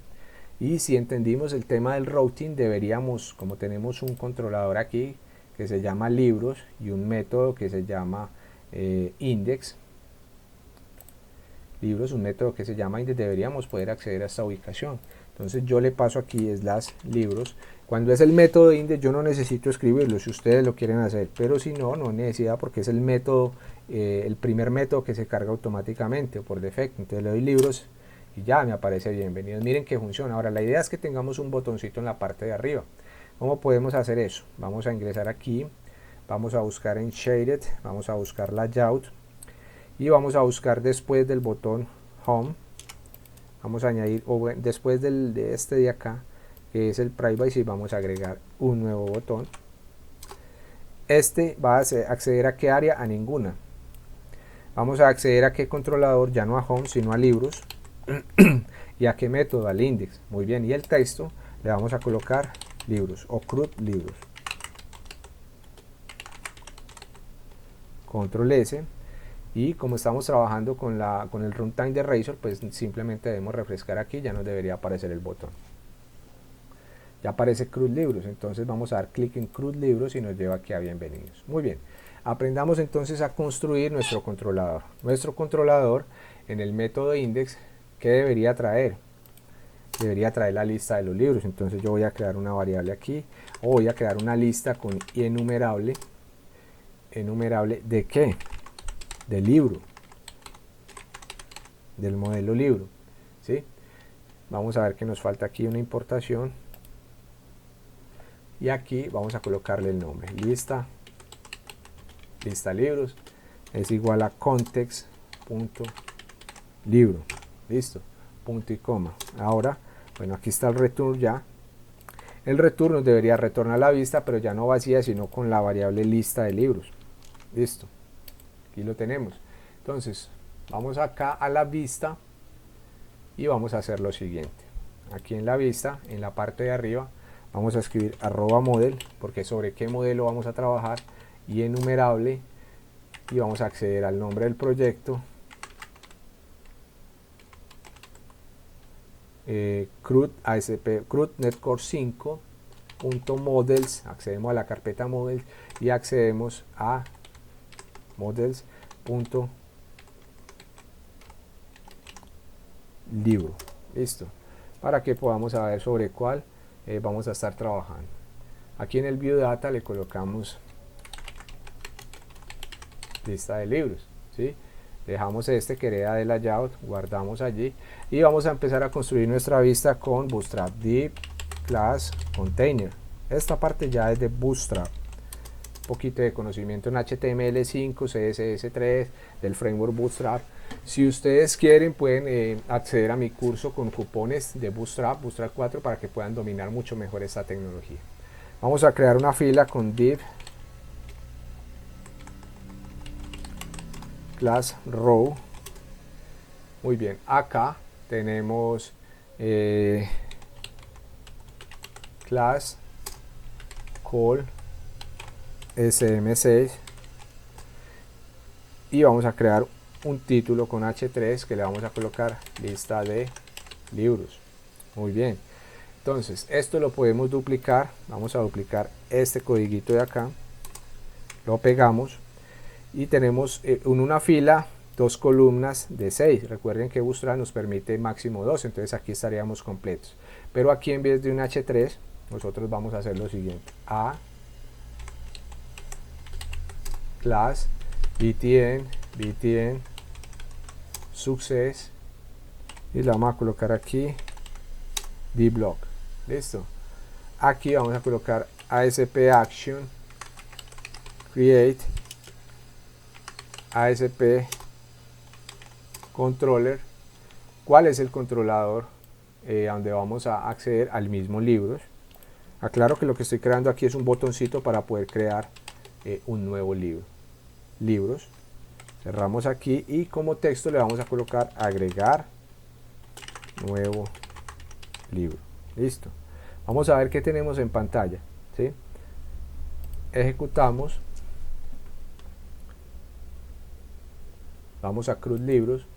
Y si entendimos el tema del routing, deberíamos, como tenemos un controlador aquí que se llama libros y un método que se llama index, libros, un método que se llama index, deberíamos poder acceder a esta ubicación. Entonces yo le paso aquí /libros. Cuando es el método index yo no necesito escribirlo si ustedes lo quieren hacer, pero si no, no hay necesidad porque es el método, el primer método que se carga automáticamente o por defecto. Entonces le doy libros y ya me aparece bienvenidos. Miren que funciona. Ahora la idea es que tengamos un botoncito en la parte de arriba. ¿Cómo podemos hacer eso? Vamos a ingresar aquí, vamos a buscar en Shaded, vamos a buscar Layout y vamos a buscar después del botón Home, vamos a añadir, o después de este de acá, que es el Privacy, vamos a agregar un nuevo botón. Este va a acceder a qué área, a ninguna. Vamos a acceder a qué controlador, ya no a Home, sino a libros. ¿Y a qué método? Al index. Muy bien, y el texto le vamos a colocar libros o CRUD libros. Control S. Y como estamos trabajando con el runtime de Razor, pues simplemente debemos refrescar aquí, ya nos debería aparecer el botón. Ya aparece CRUD libros, entonces vamos a dar clic en CRUD libros y nos lleva aquí a bienvenidos. Muy bien, aprendamos entonces a construir nuestro controlador. Nuestro controlador en el método index, ¿qué debería traer? Debería traer la lista de los libros. Entonces yo voy a crear una variable aquí, o voy a crear una lista con enumerable. ¿Enumerable de qué? De libro. del modelo libro, ¿sí? Vamos a ver que nos falta aquí una importación y aquí vamos a colocarle el nombre, lista libros es igual a context.libro, listo, punto y coma. Ahora, bueno, aquí está el return ya. El return nos debería retornar la vista, pero ya no vacía, sino con la variable lista de libros. Listo, aquí lo tenemos. Entonces, vamos acá a la vista y vamos a hacer lo siguiente. Aquí en la vista, en la parte de arriba, vamos a escribir @model, porque sobre qué modelo vamos a trabajar, y enumerable, y vamos a acceder al nombre del proyecto, CRUD Netcore 5.models, accedemos a la carpeta models y accedemos a models.libro, listo, para que podamos saber sobre cuál vamos a estar trabajando. Aquí en el View Data le colocamos lista de libros, ¿sí? Dejamos este que era de layout, guardamos allí y vamos a empezar a construir nuestra vista con Bootstrap Div Class Container. Esta parte ya es de Bootstrap. Un poquito de conocimiento en HTML5, CSS3, del framework Bootstrap. Si ustedes quieren pueden acceder a mi curso con cupones de Bootstrap 4, para que puedan dominar mucho mejor esta tecnología. Vamos a crear una fila con div class row. Muy bien, acá tenemos class call sm6 y vamos a crear un título con h3 que le vamos a colocar lista de libros. Muy bien, entonces esto lo podemos duplicar. Vamos a duplicar este codiguito de acá, lo pegamos y tenemos en una fila 2 columnas de 6. Recuerden que Bootstrap nos permite máximo 2, entonces aquí estaríamos completos. Pero aquí en vez de un H3, nosotros vamos a hacer lo siguiente: a class btn success y la vamos a colocar aquí dblock. Listo. Aquí vamos a colocar asp action create ASP controller. ¿Cuál es el controlador donde vamos a acceder al mismo libros? Aclaro que lo que estoy creando aquí es un botoncito para poder crear un nuevo libro. Libros. Cerramos aquí y como texto le vamos a colocar agregar nuevo libro. Listo. Vamos a ver qué tenemos en pantalla, ¿sí? Ejecutamos. Vamos a CRUD libros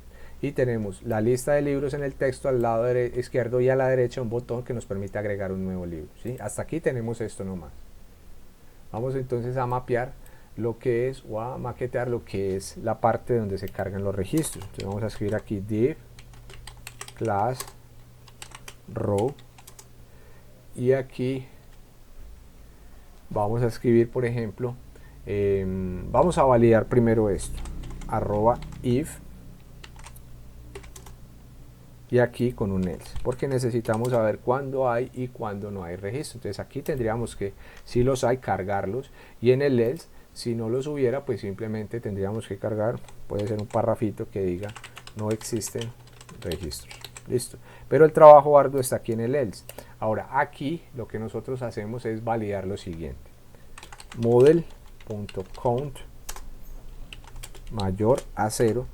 y tenemos la lista de libros en el texto al lado izquierdo y a la derecha un botón que nos permite agregar un nuevo libro, ¿sí? Hasta aquí tenemos esto nomás. Vamos entonces a mapear lo que es, o a maquetear lo que es la parte donde se cargan los registros. Entonces vamos a escribir aquí div class row y aquí vamos a escribir, por ejemplo, vamos a validar primero esto, @if y aquí con un else, porque necesitamos saber cuándo hay y cuándo no hay registro. Entonces aquí tendríamos que, si los hay, cargarlos, y en el else, si no los hubiera, pues simplemente tendríamos que cargar, puede ser un parrafito que diga no existen registros. Listo. Pero el trabajo arduo está aquí en el else. Ahora aquí lo que nosotros hacemos es validar lo siguiente: model.count mayor a 0.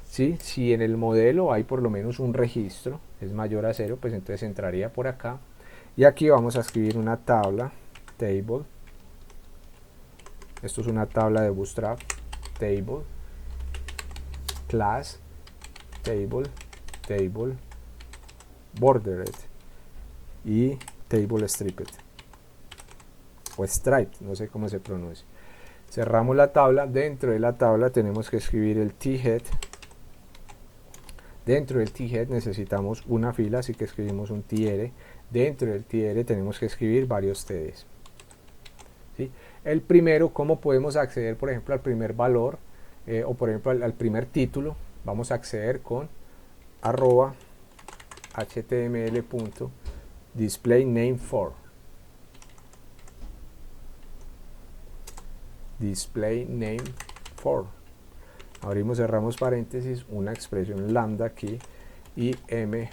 ¿Sí? Si en el modelo hay por lo menos un registro, es mayor a 0, pues entonces entraría por acá. Y aquí vamos a escribir una tabla, table. Esto es una tabla de Bootstrap, table, class, table, bordered y table stripped o striped, no sé cómo se pronuncia. Cerramos la tabla. Dentro de la tabla tenemos que escribir el t-head. Dentro del t-head necesitamos una fila, así que escribimos un tr. Dentro del tr tenemos que escribir varios tds. ¿Sí? El primero, ¿cómo podemos acceder, por ejemplo, al primer valor o por ejemplo al primer título? Vamos a acceder con arroba html.displayName4 displayName4, abrimos, cerramos paréntesis, una expresión lambda aquí y m.id.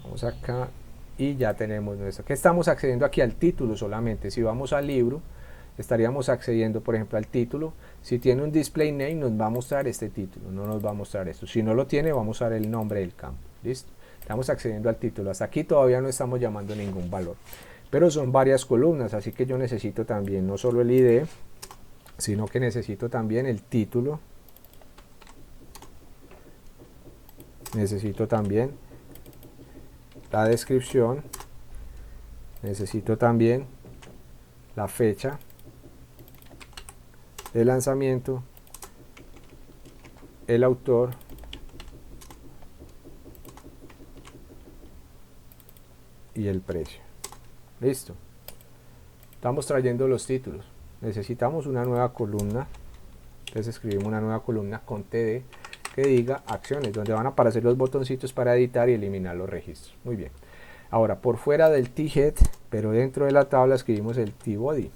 Vamos acá y ya tenemos nuestro, que estamos accediendo aquí al título solamente. Si vamos al libro estaríamos accediendo por ejemplo al título. Si tiene un display name nos va a mostrar este título, no nos va a mostrar esto. Si no lo tiene vamos a usar el nombre del campo. Listo, estamos accediendo al título. Hasta aquí todavía no estamos llamando ningún valor, pero son varias columnas, así que yo necesito también no solo el ID, sino que necesito también el título, necesito también la descripción, necesito también la fecha de lanzamiento, el autor y el precio. Listo, estamos trayendo los títulos. Necesitamos una nueva columna, entonces escribimos una nueva columna con TD que diga acciones, donde van a aparecer los botoncitos para editar y eliminar los registros. Muy bien, ahora por fuera del t-head, pero dentro de la tabla escribimos el t-body.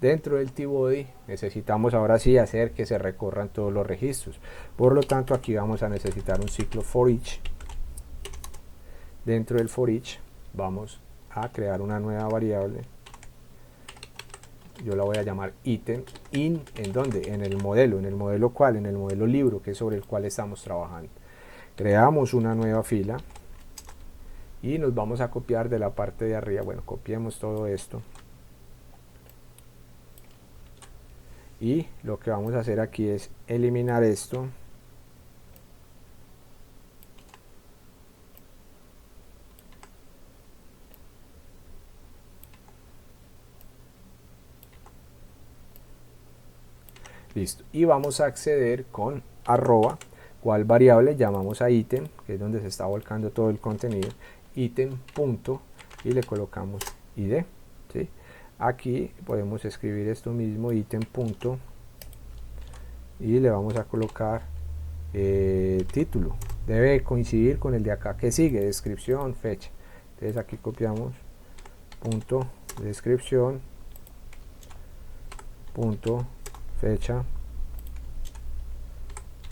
Dentro del t-body necesitamos ahora sí hacer que se recorran todos los registros, por lo tanto aquí vamos a necesitar un ciclo for each. Dentro del for each vamos a crear una nueva variable, yo la voy a llamar item in, ¿en dónde? En el modelo ¿cuál? En el modelo libro, que es sobre el cual estamos trabajando. Creamos una nueva fila y nos vamos a copiar de la parte de arriba. Bueno, copiemos todo esto y lo que vamos a hacer aquí es eliminar esto. Listo, y vamos a acceder con arroba, cual variable llamamos a ítem, que es donde se está volcando todo el contenido, ítem punto, y le colocamos id, ¿sí? Aquí podemos escribir esto mismo, ítem punto, y le vamos a colocar título, debe coincidir con el de acá, que sigue, descripción, fecha. Entonces aquí copiamos punto descripción, punto fecha,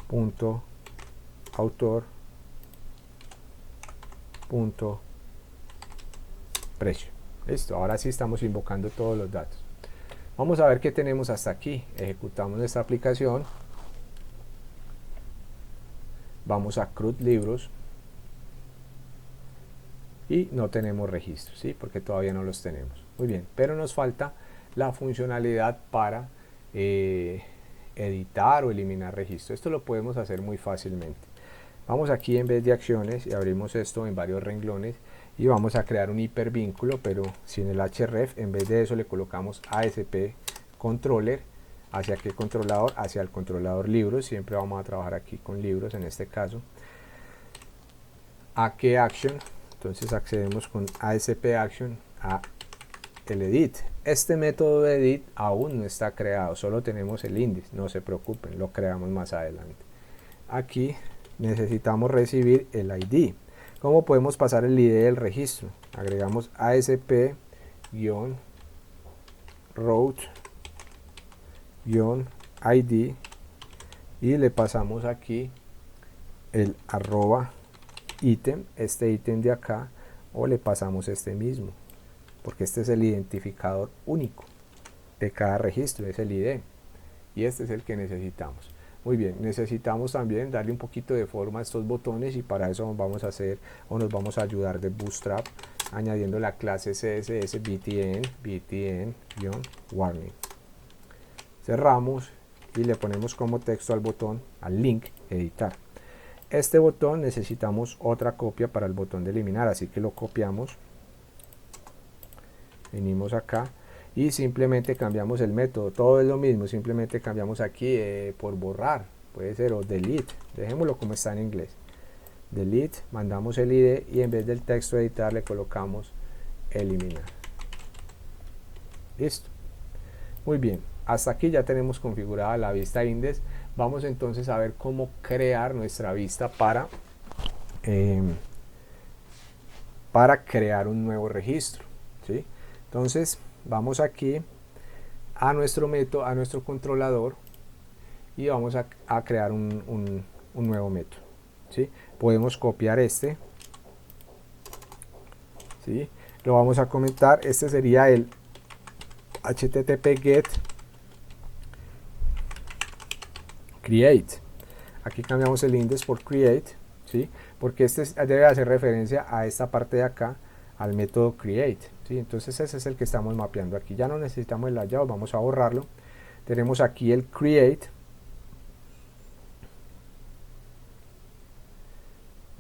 punto autor, punto precio. Listo, ahora sí estamos invocando todos los datos. Vamos a ver qué tenemos hasta aquí. Ejecutamos nuestra aplicación, vamos a CRUD libros y no tenemos registros, ¿sí? Porque todavía no los tenemos. Muy bien, pero nos falta la funcionalidad para editar o eliminar registros. Esto lo podemos hacer muy fácilmente. Vamos aquí en vez de acciones y abrimos esto en varios renglones y vamos a crear un hipervínculo, pero sin el href. En vez de eso le colocamos ASP controller. ¿Hacia qué controlador? Hacia el controlador libros. Siempre vamos a trabajar aquí con libros en este caso. ¿A qué action? Entonces accedemos con ASP action a el edit. Este método de edit aún no está creado, solo tenemos el índice, no se preocupen, lo creamos más adelante. Aquí necesitamos recibir el ID. ¿Cómo podemos pasar el ID del registro? Agregamos ASP-route-ID y le pasamos aquí el arroba ítem, este ítem de acá, o le pasamos este mismo, porque este es el identificador único de cada registro, es el ID, y este es el que necesitamos. Muy bien, necesitamos también darle un poquito de forma a estos botones, y para eso vamos a hacer, o nos vamos a ayudar de Bootstrap, añadiendo la clase CSS btn-warning. Cerramos y le ponemos como texto al botón, al link, editar. Este botón necesitamos otra copia para el botón de eliminar, así que lo copiamos. Venimos acá y simplemente cambiamos el método, todo es lo mismo, simplemente cambiamos aquí por borrar, puede ser, o delete, dejémoslo como está en inglés, delete, mandamos el ID y en vez del texto editar le colocamos eliminar. Listo, muy bien, hasta aquí ya tenemos configurada la vista index. Vamos entonces a ver cómo crear nuestra vista para crear un nuevo registro, ¿sí? Entonces vamos aquí a nuestro método, a nuestro controlador, y vamos a crear un nuevo método, ¿sí? Podemos copiar este, ¿sí? Lo vamos a comentar. Este sería el http get create. Aquí cambiamos el index por create, ¿sí? Porque este debe hacer referencia a esta parte de acá, al método create, ¿sí? Entonces ese es el que estamos mapeando aquí. Ya no necesitamos el layout, vamos a borrarlo. Tenemos aquí el create.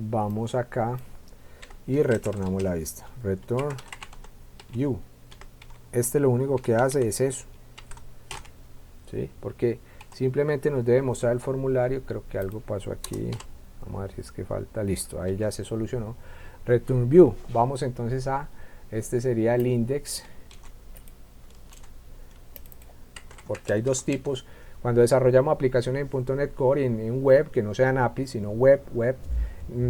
Vamos acá y retornamos la vista. Return view. Este lo único que hace es eso, ¿sí? Porque simplemente nos debe mostrar el formulario. Creo que algo pasó aquí. Vamos a ver si es que falta. Listo, ahí ya se solucionó. Return view. Vamos entonces a, este sería el index, porque hay dos tipos. Cuando desarrollamos aplicaciones en .NET Core y en web, que no sean API, sino web,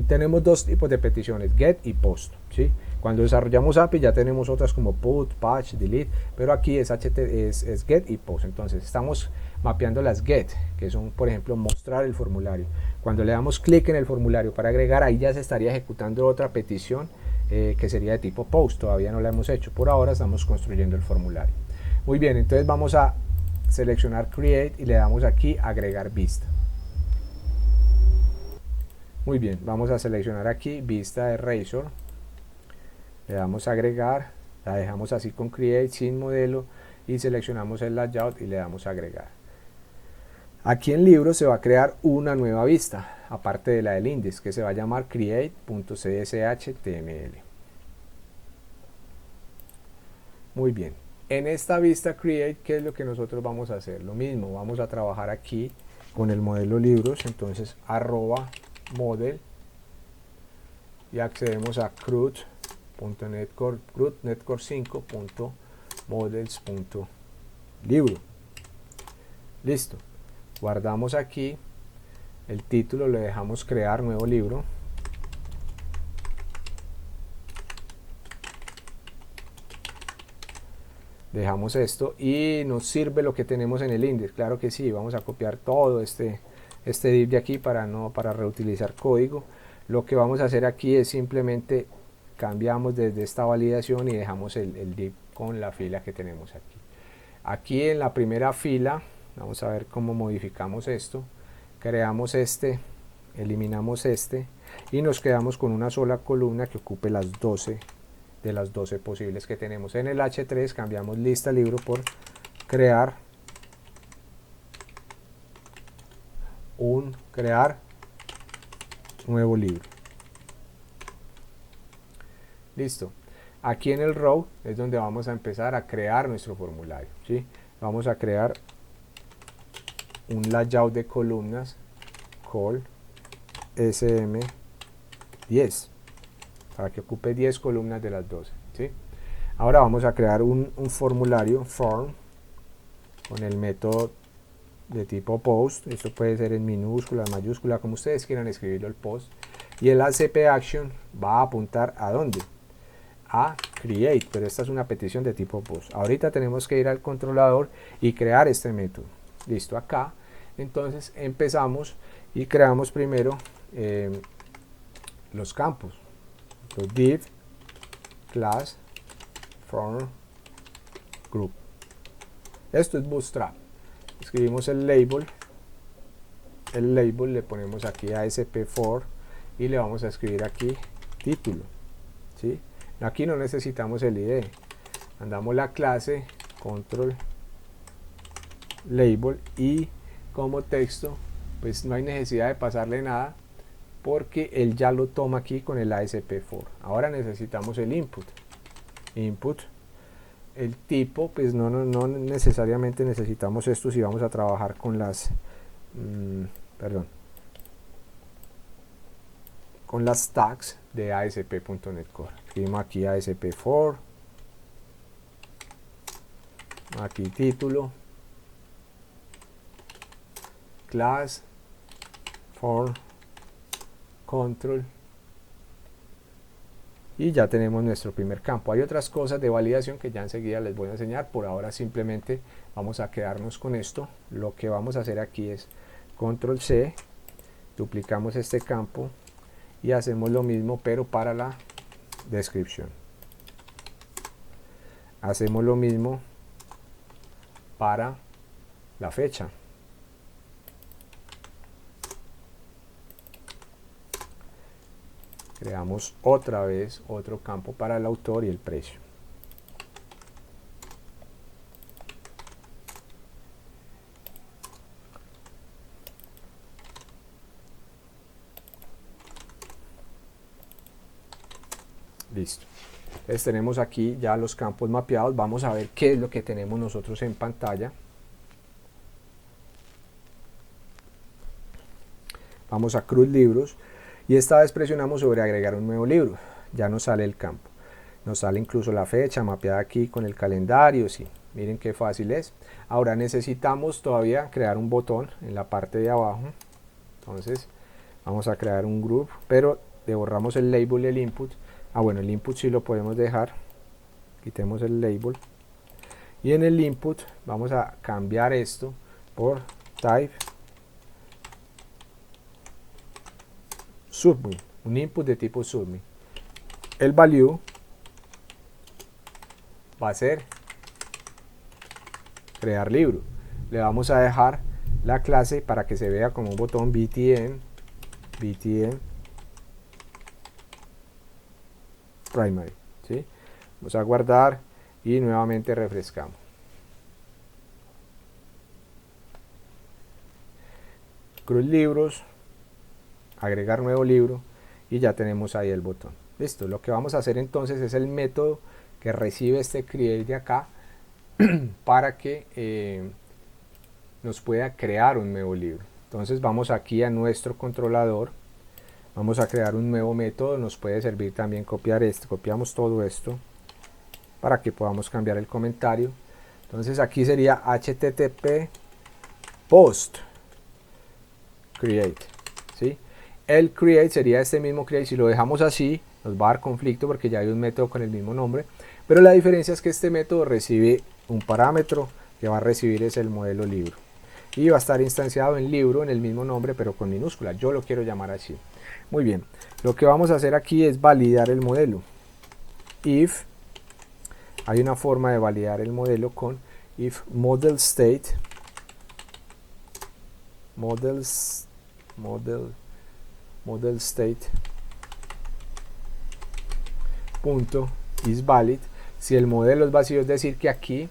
tenemos dos tipos de peticiones, get y post, ¿sí? Cuando desarrollamos API ya tenemos otras como put, patch, delete, pero aquí es get y post. Entonces estamos mapeando las get, que son, por ejemplo, mostrar el formulario. Cuando le damos clic en el formulario para agregar, ahí ya se estaría ejecutando otra petición que sería de tipo post. Todavía no la hemos hecho, por ahora estamos construyendo el formulario. Muy bien, entonces vamos a seleccionar create y le damos aquí agregar vista. Muy bien, vamos a seleccionar aquí vista de Razor, le damos a agregar, la dejamos así con create sin modelo y seleccionamos el layout y le damos a agregar. Aquí en libro se va a crear una nueva vista, aparte de la del index, que se va a llamar create.cshtml. Muy bien, en esta vista create, ¿qué es lo que nosotros vamos a hacer? Lo mismo, vamos a trabajar aquí con el modelo libros, entonces @model y accedemos a CRUD.NETCore 5.models.libro. Listo, guardamos aquí el título, le dejamos crear nuevo libro. Dejamos esto y nos sirve lo que tenemos en el index. Claro que sí, vamos a copiar todo este div de aquí para reutilizar código. Lo que vamos a hacer aquí es simplemente cambiamos desde esta validación y dejamos el div con la fila que tenemos aquí. Aquí en la primera fila, vamos a ver cómo modificamos esto. Creamos este, eliminamos este y nos quedamos con una sola columna que ocupe las 12 de las 12 posibles que tenemos. En el H3 cambiamos lista libro por crear nuevo libro. Listo. Aquí en el row es donde vamos a empezar a crear nuestro formulario, ¿sí? Vamos a crear un layout de columnas col sm10 para que ocupe 10 columnas de las 12, ¿sí? Ahora vamos a crear un formulario form con el método de tipo post. Esto puede ser en minúscula, mayúscula, como ustedes quieran escribirlo el post. Y el ACP action va a apuntar ¿a dónde? A create, pero esta es una petición de tipo post. Ahorita tenemos que ir al controlador y crear este método. Listo, acá. Entonces empezamos y creamos primero los campos. Los div, class, form, group. Esto es Bootstrap. Escribimos el label le ponemos aquí ASP4 y le vamos a escribir aquí título, ¿sí? Aquí no necesitamos el ID, mandamos la clase control label y como texto pues no hay necesidad de pasarle nada porque él ya lo toma aquí con el ASP4. Ahora necesitamos el input, el tipo, pues no necesariamente necesitamos esto si vamos a trabajar con las con las tags de ASP.NET Core. Escribimos aquí ASP4, aquí título, class form control, y ya tenemos nuestro primer campo. Hay otras cosas de validación que ya enseguida les voy a enseñar. Por ahora simplemente vamos a quedarnos con esto. Lo que vamos a hacer aquí es control C, duplicamos este campo y hacemos lo mismo pero para la descripción. Hacemos lo mismo para la fecha. Creamos otra vez otro campo para el autor y el precio. Listo. Entonces tenemos aquí ya los campos mapeados. Vamos a ver qué es lo que tenemos nosotros en pantalla. Vamos a Cruz Libros y esta vez presionamos sobre agregar un nuevo libro. Ya nos sale el campo. Nos sale incluso la fecha mapeada aquí con el calendario. Sí, miren qué fácil es. Ahora necesitamos todavía crear un botón en la parte de abajo. Entonces vamos a crear un group, pero le borramos el label y el input. Bueno, el input sí lo podemos dejar. Quitemos el label. Y en el input vamos a cambiar esto por type submit, un input de tipo submit. El value va a ser crear libro. Le vamos a dejar la clase para que se vea como un botón btn primary, ¿sí? Vamos a guardar y nuevamente refrescamos. Cruz Libros, agregar nuevo libro y ya tenemos ahí el botón. Listo, lo que vamos a hacer entonces es el método que recibe este create de acá para que nos pueda crear un nuevo libro. Entonces vamos aquí a nuestro controlador, vamos a crear un nuevo método. Nos puede servir también copiar esto, copiamos todo esto para que podamos cambiar el comentario. Entonces aquí sería http post create, ¿sí? El create sería este mismo create. Si lo dejamos así nos va a dar conflicto porque ya hay un método con el mismo nombre, pero la diferencia es que este método recibe un parámetro que va a recibir es el modelo libro y va a estar instanciado en libro en el mismo nombre pero con minúscula. Yo lo quiero llamar así. Muy bien, lo que vamos a hacer aquí es validar el modelo. If, hay una forma de validar el modelo con if model state model state punto is valid. Si el modelo es vacío, es decir que aquí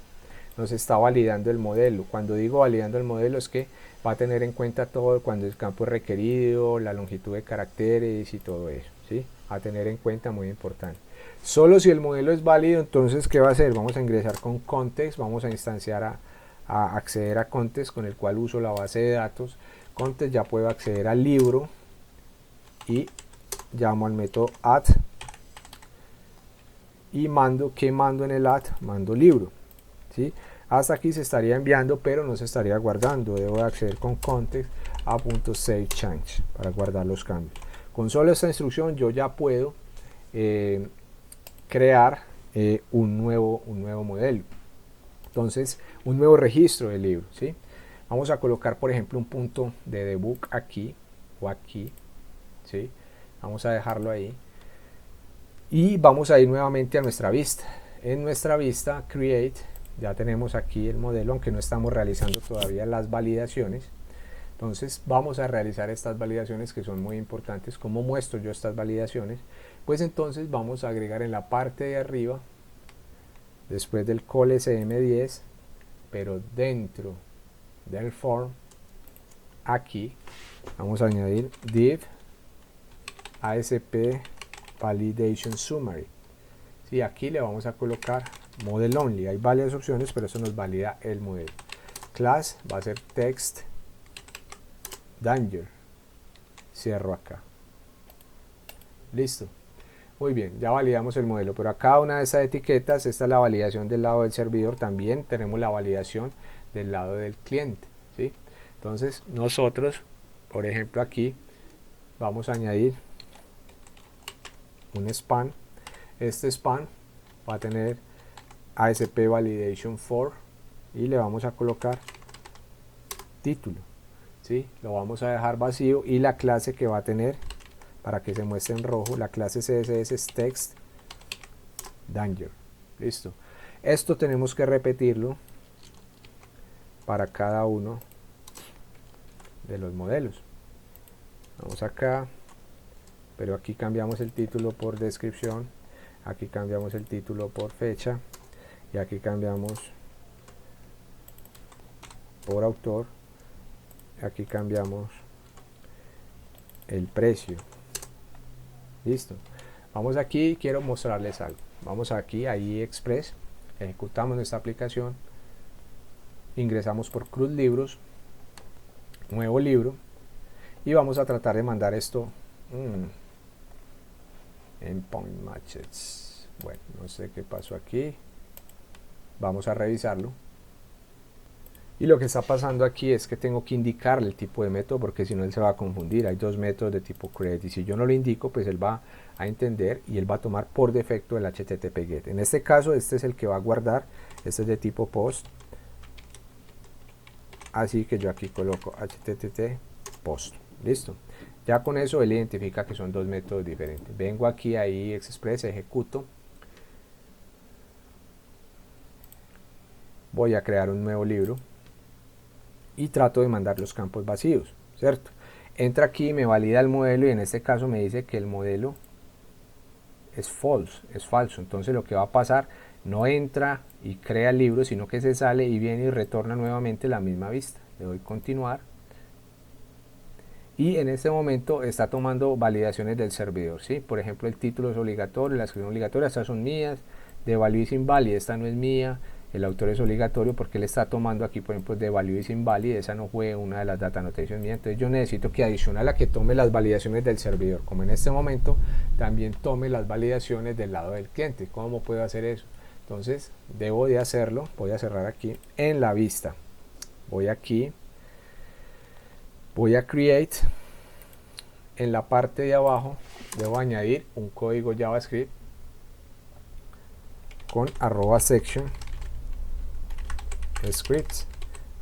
nos está validando el modelo. Cuando digo validando el modelo es que va a tener en cuenta todo cuando el campo es requerido, la longitud de caracteres y todo eso, ¿sí? A tener en cuenta, muy importante. Solo si el modelo es válido, entonces ¿qué va a hacer? Vamos a ingresar con context, vamos a instanciar a acceder a context, con el cual uso la base de datos. Context, ya puedo acceder al libro y llamo al método add y mando, ¿qué mando en el add? Mando libro, ¿sí? Hasta aquí se estaría enviando pero no se estaría guardando. Debo de acceder con context a .save change para guardar los cambios. Con solo esta instrucción yo ya puedo crear un nuevo modelo. Entonces, un nuevo registro del libro, ¿sí? Vamos a colocar, por ejemplo, un punto de debug aquí o aquí, ¿sí? Vamos a dejarlo ahí. Y vamos a ir nuevamente a nuestra vista. En nuestra vista, Create, ya tenemos aquí el modelo, aunque no estamos realizando todavía las validaciones. Entonces, vamos a realizar estas validaciones que son muy importantes. ¿Cómo muestro yo estas validaciones? Pues entonces vamos a agregar en la parte de arriba, después del call SM10, pero dentro del form, aquí vamos a añadir div ASP validation summary. Sí, aquí le vamos a colocar model only. Hay varias opciones, pero eso nos valida el modelo. Class va a ser text danger. Cierro acá. Listo. Muy bien, ya validamos el modelo, pero a cada una de esas etiquetas, esta es la validación del lado del servidor, también tenemos la validación del lado del cliente, ¿sí? Entonces nosotros, por ejemplo, aquí vamos a añadir un span. Este span va a tener ASP Validation for y le vamos a colocar título, ¿sí? Lo vamos a dejar vacío y la clase que va a tener, para que se muestre en rojo, la clase CSS es text danger. Listo. Esto tenemos que repetirlo para cada uno de los modelos. Vamos acá, pero aquí cambiamos el título por descripción, aquí cambiamos el título por fecha y aquí cambiamos por autor, aquí cambiamos el precio. Listo. Vamos aquí, quiero mostrarles algo. Vamos aquí a IE-Express, ejecutamos nuestra aplicación, ingresamos por Cruz Libros, nuevo libro, y vamos a tratar de mandar esto endpoint matches. Bueno, no sé qué pasó aquí, vamos a revisarlo. Y lo que está pasando aquí es que tengo que indicarle el tipo de método, porque si no él se va a confundir. Hay dos métodos de tipo create y si yo no lo indico, pues él va a entender y él va a tomar por defecto el HTTP GET. En este caso, este es el que va a guardar, este es de tipo post. Así que yo aquí coloco HTTP post. Listo. Ya con eso él identifica que son dos métodos diferentes. Vengo aquí a IE-Express, ejecuto. Voy a crear un nuevo libro. Y trato de mandar los campos vacíos, ¿cierto? Entra aquí y me valida el modelo y en este caso me dice que el modelo es false, es falso. Entonces lo que va a pasar, no entra y crea el libro, sino que se sale y viene y retorna nuevamente la misma vista. Le doy continuar. Y en este momento está tomando validaciones del servidor, ¿sí? Por ejemplo, el título es obligatorio, la descripción obligatoria, estas son mías, de value is invalid, esta no es mía. El autor es obligatorio porque él está tomando aquí, por ejemplo, de value is invalid, esa no fue una de las data annotations mías. Entonces yo necesito que adicional a que tome las validaciones del servidor, como en este momento, también tome las validaciones del lado del cliente. ¿Cómo puedo hacer eso? Entonces debo de hacerlo, voy a cerrar aquí en la vista. Voy aquí, voy a create, en la parte de abajo debo añadir un código JavaScript con @section scripts.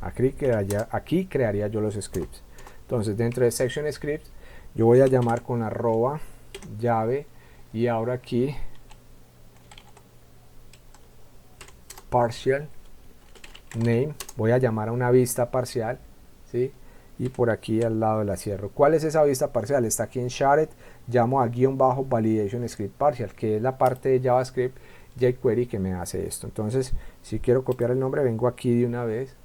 Aquí crearía yo los scripts. Entonces dentro de section scripts yo voy a llamar con @llave y ahora aquí partial name, voy a llamar a una vista parcial, ¿sí? Y por aquí al lado la cierro. ¿Cuál es esa vista parcial? Está aquí en shared, llamo a _validation script partial, que es la parte de JavaScript jQuery que me hace esto. Entonces si quiero copiar el nombre, vengo aquí de una vez,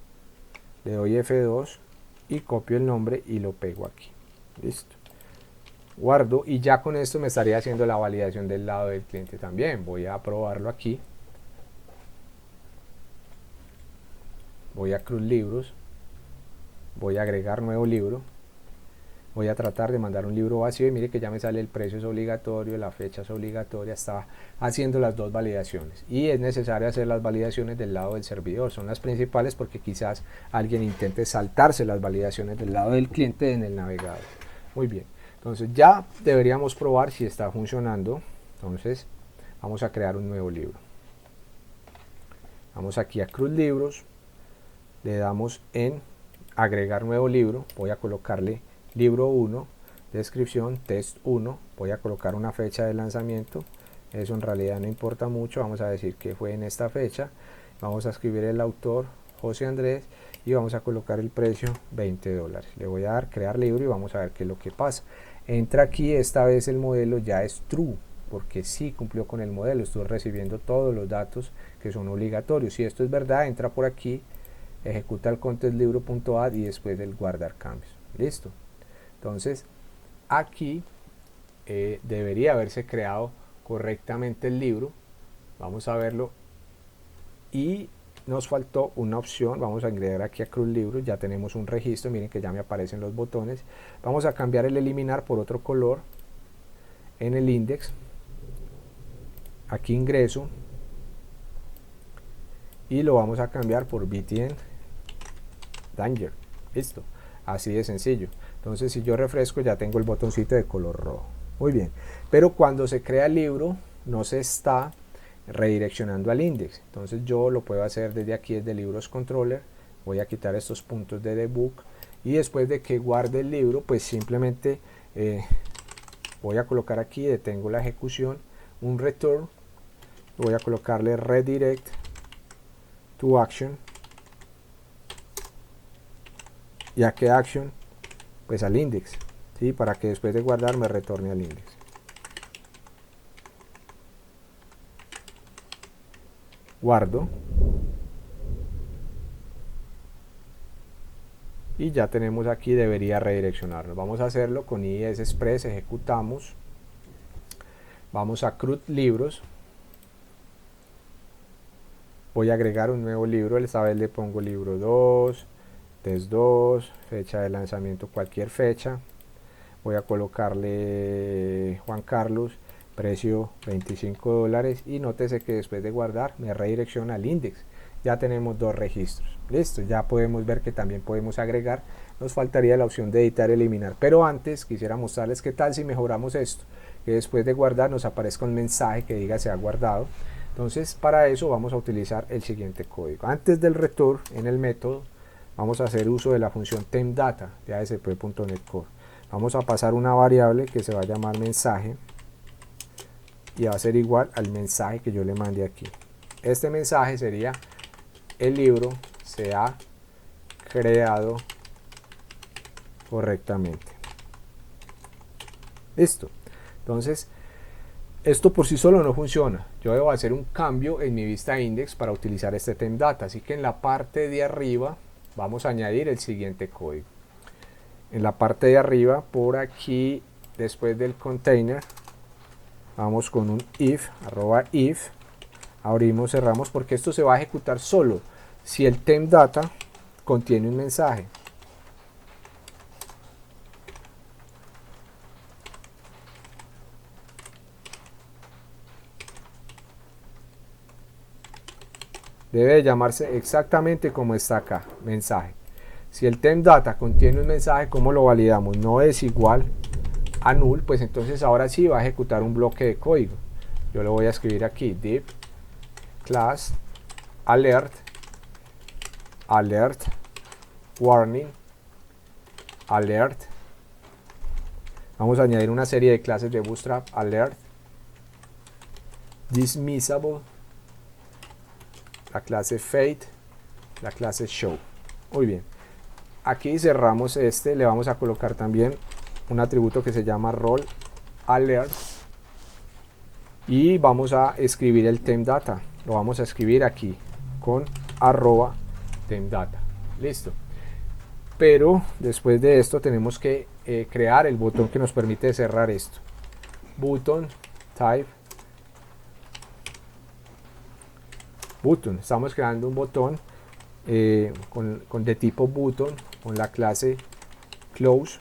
le doy F2 y copio el nombre y lo pego aquí. Listo. Guardo y ya con esto me estaría haciendo la validación del lado del cliente también. Voy a probarlo aquí. Voy a Cruz Libros, voy a agregar nuevo libro, voy a tratar de mandar un libro vacío y mire que ya me sale el precio es obligatorio, la fecha es obligatoria, está haciendo las dos validaciones y es necesario hacer las validaciones del lado del servidor, son las principales porque quizás alguien intente saltarse las validaciones del lado del cliente en el navegador. Muy bien, entonces ya deberíamos probar si está funcionando. Entonces vamos a crear un nuevo libro, vamos aquí a Cruz Libros, le damos en agregar nuevo libro, voy a colocarle libro 1, descripción, test 1, voy a colocar una fecha de lanzamiento, eso en realidad no importa mucho, vamos a decir que fue en esta fecha, vamos a escribir el autor, José Andrés, y vamos a colocar el precio, $20, le voy a dar crear libro y vamos a ver qué es lo que pasa. Entra aquí, esta vez el modelo ya es true, porque sí cumplió con el modelo, estoy recibiendo todos los datos que son obligatorios, si esto es verdad, entra por aquí, ejecuta el contentlibro.add y después el guardar cambios. Listo. Entonces aquí debería haberse creado correctamente el libro. Vamos a verlo y nos faltó una opción. Vamos a agregar aquí a Cruz Libros, ya tenemos un registro, miren que ya me aparecen los botones. Vamos a cambiar el eliminar por otro color en el index. Aquí ingreso y lo vamos a cambiar por BTN Danger. Listo. así de sencillo. Entonces si yo refresco ya tengo el botoncito de color rojo. Muy bien, pero cuando se crea el libro no se está redireccionando al index. Entonces yo lo puedo hacer desde aquí, desde libros controller. Voy a quitar estos puntos de debug y después de que guarde el libro pues simplemente voy a colocar aquí, detengo la ejecución, un return, voy a colocarle redirect to action, y a qué action, pues al index, ¿sí? Para que después de guardar me retorne al index. Guardo y ya tenemos aquí, debería redireccionarnos. Vamos a hacerlo con IES Express, ejecutamos, vamos a CRUD libros, voy a agregar un nuevo libro, esta vez le pongo libro 2, test 2, fecha de lanzamiento cualquier fecha, voy a colocarle Juan Carlos, precio $25 y nótese que después de guardar me redirecciona al index. Ya tenemos dos registros. Listo, ya podemos ver que también podemos agregar. Nos faltaría la opción de editar y eliminar, pero antes quisiera mostrarles qué tal si mejoramos esto, que después de guardar nos aparezca un mensaje que diga se ha guardado. Entonces para eso vamos a utilizar el siguiente código. Antes del return, en el método vamos a hacer uso de la función TemData de ASP.NET Core. Vamos a pasar una variable que se va a llamar mensaje y va a ser igual al mensaje que yo le mandé aquí. Este mensaje sería: el libro se ha creado correctamente. Listo. Entonces esto por sí solo no funciona. Yo debo hacer un cambio en mi vista index para utilizar este TemData. Así que en la parte de arriba vamos a añadir el siguiente código. En la parte de arriba, por aquí, después del container, vamos con un if, @if, abrimos, cerramos, porque esto se va a ejecutar solo si el TemData contiene un mensaje. Debe llamarse exactamente como está acá, mensaje. Si el TemData contiene un mensaje, ¿cómo lo validamos? No es igual a null, pues entonces ahora sí va a ejecutar un bloque de código. Yo lo voy a escribir aquí, div class alert warning alert. Vamos a añadir una serie de clases de Bootstrap: alert, dismissible, la clase fade, la clase show. Muy bien, aquí cerramos este, le vamos a colocar también un atributo que se llama role alert y vamos a escribir el TemData. Lo vamos a escribir aquí con @TemData. Listo. Pero después de esto tenemos que crear el botón que nos permite cerrar esto. Button type button. Estamos creando un botón de tipo button con la clase close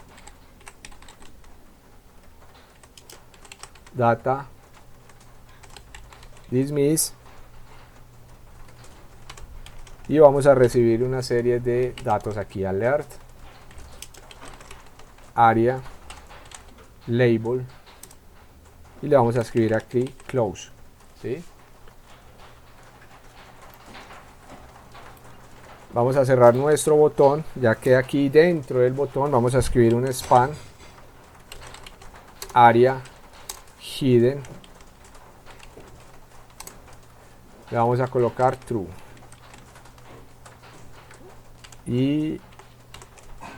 data dismiss y vamos a recibir una serie de datos aquí: alert, área, label, y le vamos a escribir aquí close, ¿sí? Vamos a cerrar nuestro botón, ya que aquí dentro del botón vamos a escribir un span área hidden, le vamos a colocar true y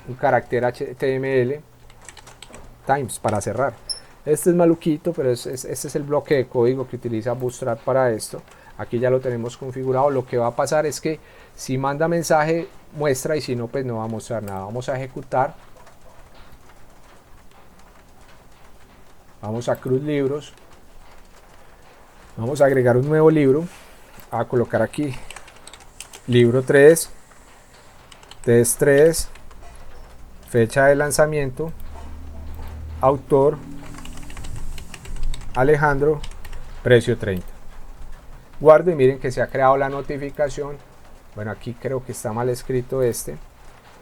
un carácter HTML times para cerrar. Este es maluquito, pero este es el bloque de código que utiliza Bootstrap para esto. Aquí ya lo tenemos configurado. Lo que va a pasar es que si manda mensaje muestra, y si no, pues no va a mostrar nada. Vamos a ejecutar, vamos a CRUD libros, vamos a agregar un nuevo libro, a colocar aquí libro 3, test 3, fecha de lanzamiento, autor Alejandro, precio 30. Guardo y miren que se ha creado la notificación. Bueno, aquí creo que está mal escrito este.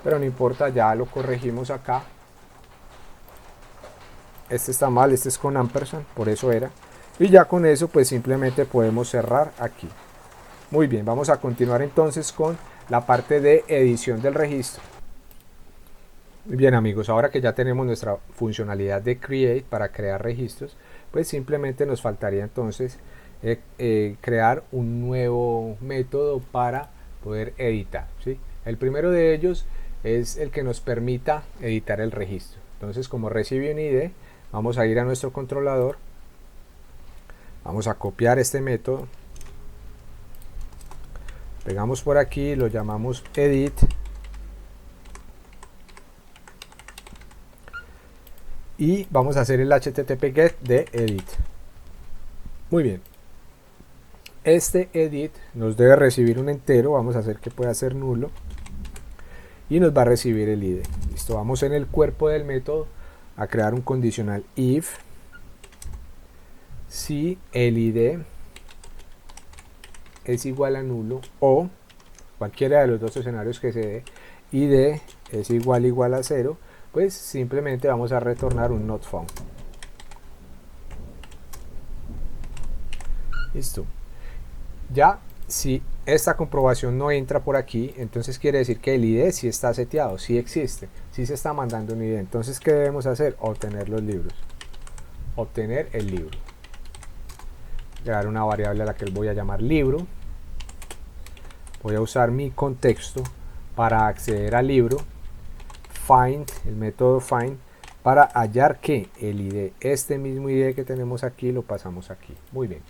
pero no importa, ya lo corregimos acá. Este está mal, este es con ampersand, por eso era. Y ya con eso pues simplemente podemos cerrar aquí. Muy bien, vamos a continuar entonces con la parte de edición del registro. Muy bien amigos, ahora que ya tenemos nuestra funcionalidad de create para crear registros, pues simplemente nos faltaría entonces crear un nuevo método para poder editar, ¿sí? El primero de ellos es el que nos permita editar el registro. Entonces, como recibe un ID, vamos a ir a nuestro controlador, vamos a copiar este método, pegamos por aquí, lo llamamos edit, y vamos a hacer el http get de edit. Muy bien, este edit nos debe recibir un entero, vamos a hacer que pueda ser nulo, y nos va a recibir el ID. Listo, vamos en el cuerpo del método a crear un condicional if si el ID es igual a nulo o cualquiera de los dos escenarios que se dé, ID es igual a 0, pues simplemente vamos a retornar un not found. Listo. Ya si esta comprobación no entra por aquí, entonces quiere decir que el ID sí está seteado, sí existe, sí se está mandando un ID. Entonces, ¿qué debemos hacer? Obtener los libros. Obtener el libro. Crear una variable a la que voy a llamar libro. Voy a usar mi contexto para acceder al libro. Find, el método find, para hallar que el ID, este mismo ID que tenemos aquí, lo pasamos aquí. Muy bien.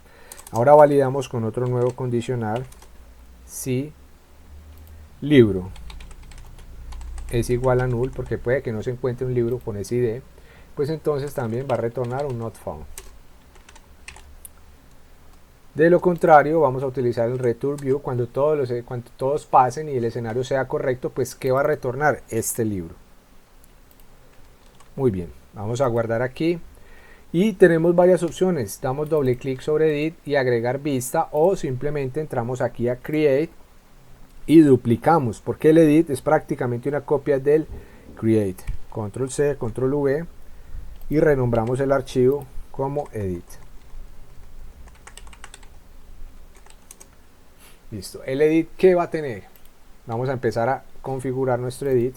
Ahora validamos con otro nuevo condicional si libro es igual a null, porque puede que no se encuentre un libro con ese ID, pues entonces también va a retornar un not found. De lo contrario, vamos a utilizar el return view cuando todos pasen y el escenario sea correcto, pues ¿qué va a retornar? Este libro. Muy bien, vamos a guardar aquí. Y tenemos varias opciones, damos doble clic sobre edit y agregar vista, o simplemente entramos aquí a create y duplicamos, porque el edit es prácticamente una copia del create. Control C, Control V y renombramos el archivo como edit. Listo, el edit ¿qué va a tener? Vamos a empezar a configurar nuestro edit.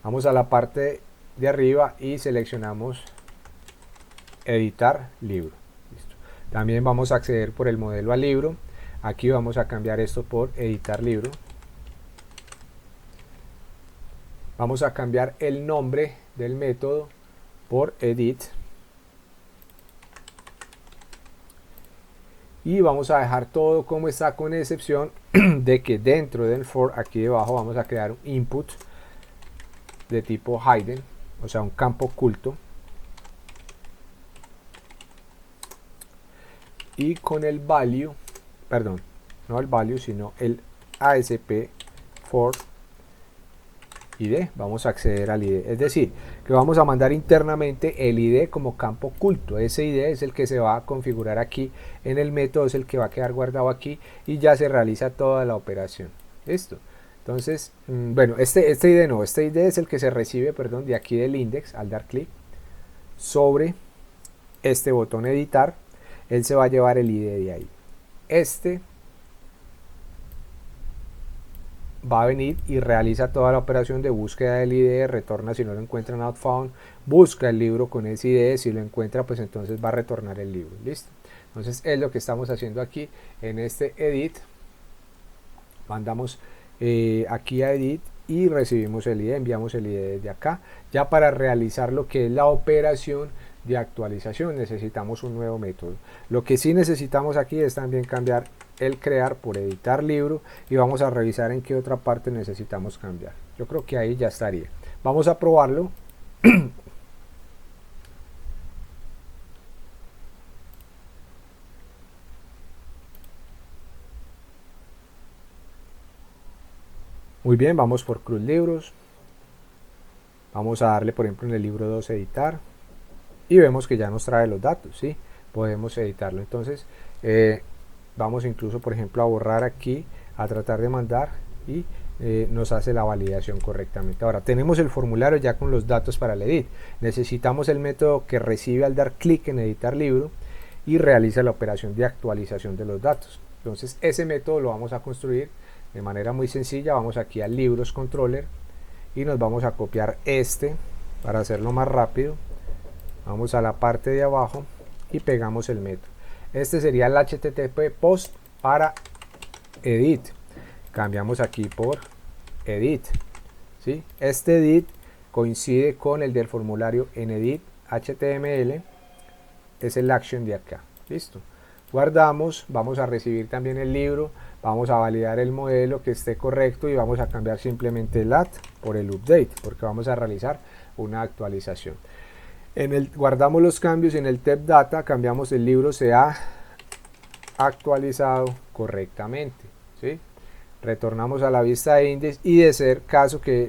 Vamos a la parte de arriba y seleccionamos editar libro. Listo. También vamos a acceder por el modelo al libro. Aquí vamos a cambiar esto por editar libro. Vamos a cambiar el nombre del método por edit. Y vamos a dejar todo como está, con excepción de que dentro del for, aquí debajo, vamos a crear un input de tipo hidden, o sea un campo oculto. Y con el value, perdón, no el value, sino el ASP for ID, vamos a acceder al ID. Es decir, que vamos a mandar internamente el ID como campo oculto. Ese ID es el que se va a configurar aquí en el método, es el que va a quedar guardado aquí y ya se realiza toda la operación. ¿Listo? Entonces, bueno, este ID no, este ID es el que se recibe, perdón, de aquí del index al dar clic sobre este botón editar. Él se va a llevar el ID de ahí. Este va a venir y realiza toda la operación de búsqueda del ID, retorna si no lo encuentra not found, busca el libro con ese ID, si lo encuentra pues entonces va a retornar el libro. Listo. Entonces es lo que estamos haciendo aquí en este edit. Mandamos aquí a edit y recibimos el ID, enviamos el ID desde acá. Ya para realizar lo que es la operación de actualización necesitamos un nuevo método. Lo que sí necesitamos aquí es también cambiar el crear por editar libro y vamos a revisar en qué otra parte necesitamos cambiar. Yo creo que ahí ya estaría. Vamos a probarlo. Muy bien, vamos por cruz libros. Vamos a darle por ejemplo en el libro 2 editar y vemos que ya nos trae los datos, ¿sí? Podemos editarlo. Entonces vamos incluso por ejemplo a borrar aquí, a tratar de mandar y nos hace la validación correctamente. Ahora tenemos el formulario ya con los datos para el edit. Necesitamos el método que recibe al dar clic en editar libro y realiza la operación de actualización de los datos. Entonces ese método lo vamos a construir de manera muy sencilla. Vamos aquí a libros controller y nos vamos a copiar este para hacerlo más rápido. Vamos a la parte de abajo y pegamos el método. Este sería el HTTP post para edit. Cambiamos aquí por edit, ¿sí? Este edit coincide con el del formulario en edit HTML, es el action de acá. Listo, guardamos, vamos a recibir también el libro, vamos a validar el modelo que esté correcto y vamos a cambiar simplemente el add por el update porque vamos a realizar una actualización. Guardamos los cambios en el tab data, cambiamos el libro se ha actualizado correctamente, ¿sí? Retornamos a la vista de index y de ser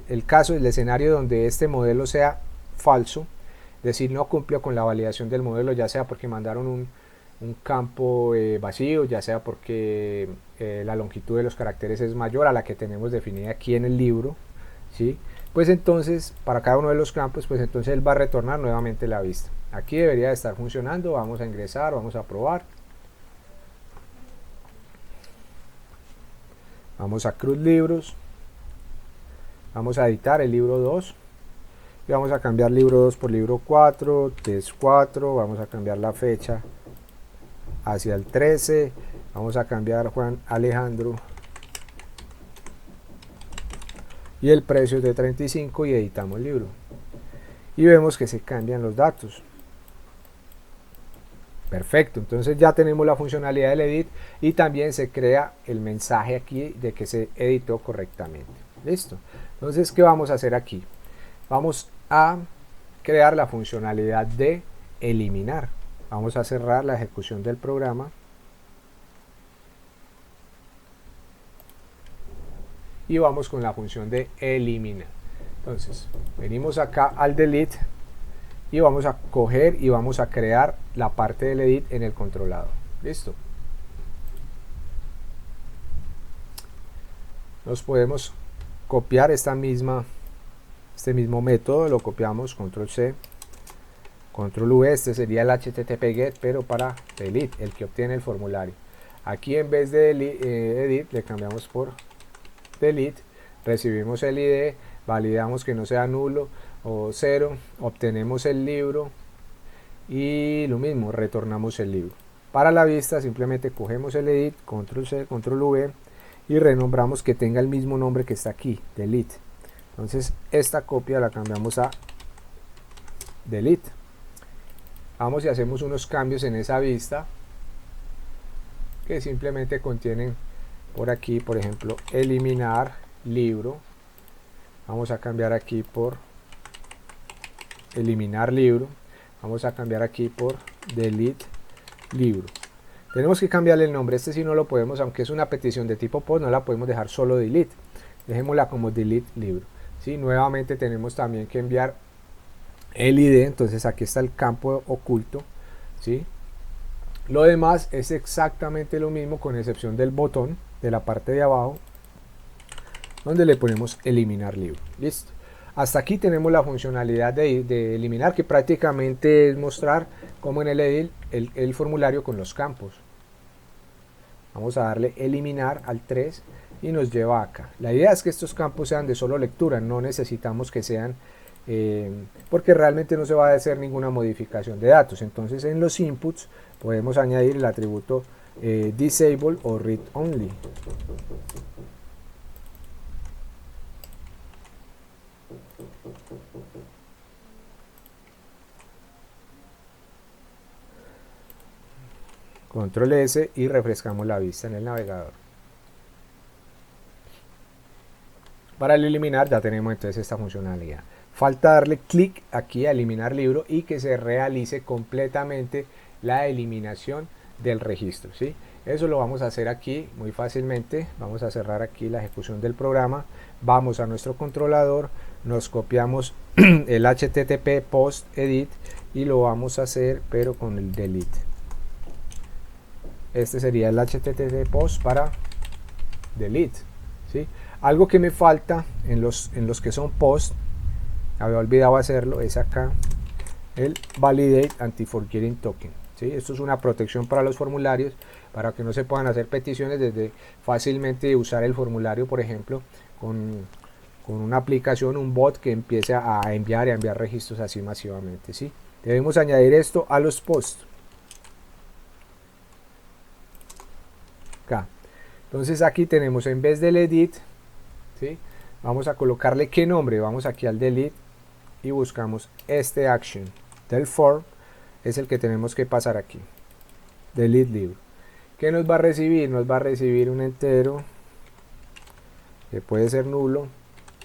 el escenario donde este modelo sea falso, es decir, no cumplió con la validación del modelo, ya sea porque mandaron un campo vacío, ya sea porque la longitud de los caracteres es mayor a la que tenemos definida aquí en el libro, ¿sí? Pues entonces para cada uno de los campos, pues entonces él va a retornar nuevamente la vista. Aquí debería de estar funcionando, vamos a ingresar, vamos a probar. Vamos a CRUD libros, vamos a editar el libro 2 y vamos a cambiar libro 2 por libro 4, test 4, vamos a cambiar la fecha hacia el 13, vamos a cambiar Juan Alejandro y el precio es de 35 y editamos el libro y vemos que se cambian los datos. Perfecto, entonces ya tenemos la funcionalidad del edit y también se crea el mensaje aquí de que se editó correctamente. Listo. Entonces, ¿qué vamos a hacer aquí? Vamos a crear la funcionalidad de eliminar. Vamos a cerrar la ejecución del programa. Y vamos con la función de eliminar. Entonces, venimos acá al delete. Y vamos a coger y vamos a crear la parte del edit en el controlador. Listo. Nos podemos copiar este mismo método, lo copiamos, control C, control V, este sería el HTTP GET, pero para delete, el que obtiene el formulario. Aquí en vez de edit le cambiamos por delete, recibimos el ID, validamos que no sea nulo o 0, obtenemos el libro y lo mismo, retornamos el libro. Para la vista simplemente cogemos el edit, control C, control V y renombramos que tenga el mismo nombre que está aquí, delete. Entonces esta copia la cambiamos a delete. Vamos y hacemos unos cambios en esa vista que simplemente contienen por aquí, por ejemplo, eliminar libro. Vamos a cambiar aquí por eliminar libro, vamos a cambiar aquí por delete libro. Tenemos que cambiarle el nombre, este sí no lo podemos, aunque es una petición de tipo post, no la podemos dejar solo delete, dejémosla como delete libro. ¿Sí? Nuevamente tenemos también que enviar el ID, entonces aquí está el campo oculto, ¿sí? Lo demás es exactamente lo mismo con excepción del botón de la parte de abajo donde le ponemos eliminar libro. Listo. Hasta aquí tenemos la funcionalidad de eliminar, que prácticamente es mostrar cómo en el edit el formulario con los campos. Vamos a darle eliminar al 3 y nos lleva acá. La idea es que estos campos sean de solo lectura, no necesitamos que sean, porque realmente no se va a hacer ninguna modificación de datos. Entonces en los inputs podemos añadir el atributo disable o read only. Control S y refrescamos la vista en el navegador. Para el eliminar ya tenemos entonces esta funcionalidad. Falta darle clic aquí a eliminar libro y que se realice completamente la eliminación del registro, ¿sí? Eso lo vamos a hacer aquí muy fácilmente. Vamos a cerrar aquí la ejecución del programa. Vamos a nuestro controlador, nos copiamos el HTTP post edit y lo vamos a hacer pero con el delete. Este sería el HTTP post para delete, ¿sí? Algo que me falta en los que son post, había olvidado hacerlo, es acá el Validate Anti-Forgetting Token. ¿Sí? Esto es una protección para los formularios, para que no se puedan hacer peticiones desde fácilmente usar el formulario, por ejemplo, con una aplicación, un bot que empiece a enviar y a enviar registros así masivamente. ¿Sí? Debemos añadir esto a los posts. Acá. Entonces aquí tenemos, en vez del edit, ¿sí? Vamos a colocarle qué nombre. Vamos aquí al delete y buscamos este action del form, es el que tenemos que pasar aquí. Delete libro. ¿Qué nos va a recibir? Nos va a recibir un entero que puede ser nulo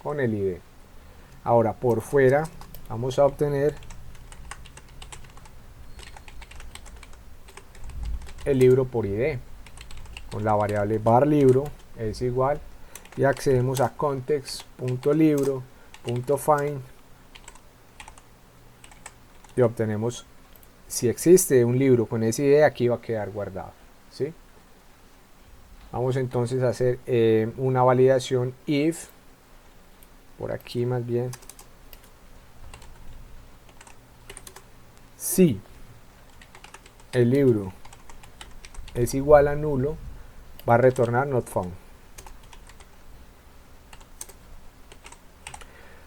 con el ID. Ahora por fuera vamos a obtener el libro por ID con la variable var_libro es igual, y accedemos a context.libro.find y obtenemos, si existe un libro con ese ID, aquí va a quedar guardado. ¿Sí? Vamos entonces a hacer una validación if, por aquí más bien, si el libro es igual a nulo, va a retornar not found.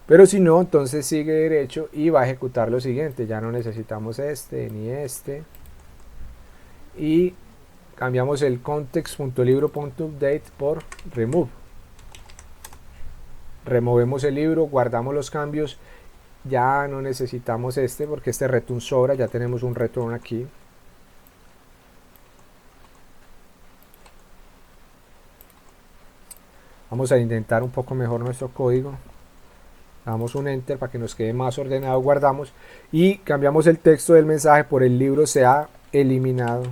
Pero si no, entonces sigue derecho y va a ejecutar lo siguiente. Ya no necesitamos este ni este. Y cambiamos el context.libro.update por remove. Removemos el libro, guardamos los cambios. Ya no necesitamos este porque este return sobra, ya tenemos un return aquí. Vamos a intentar un poco mejor nuestro código. Damos un enter para que nos quede más ordenado, guardamos y cambiamos el texto del mensaje por el libro se ha eliminado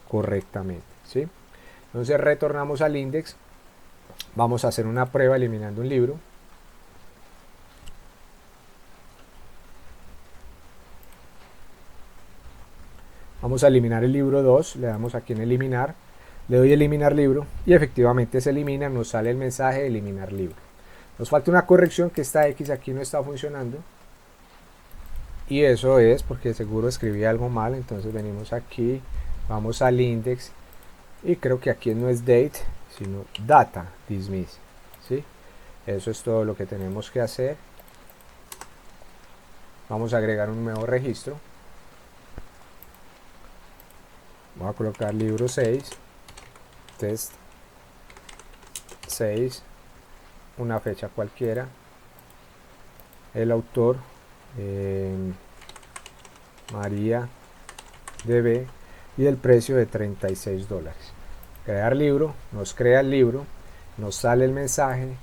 correctamente. ¿Sí? Entonces retornamos al index, vamos a hacer una prueba eliminando un libro. Vamos a eliminar el libro 2, le damos aquí en eliminar, le doy eliminar libro y efectivamente se elimina, nos sale el mensaje de eliminar libro. Nos falta una corrección, que esta X aquí no está funcionando. Y eso es porque seguro escribí algo mal. Entonces venimos aquí, vamos al index. Y creo que aquí no es date, sino data dismiss. ¿Sí? Eso es todo lo que tenemos que hacer. Vamos a agregar un nuevo registro. Voy a colocar libro 6. Test 6. Una fecha cualquiera, el autor María DB y el precio de $36. Crear libro, nos crea el libro, nos sale el mensaje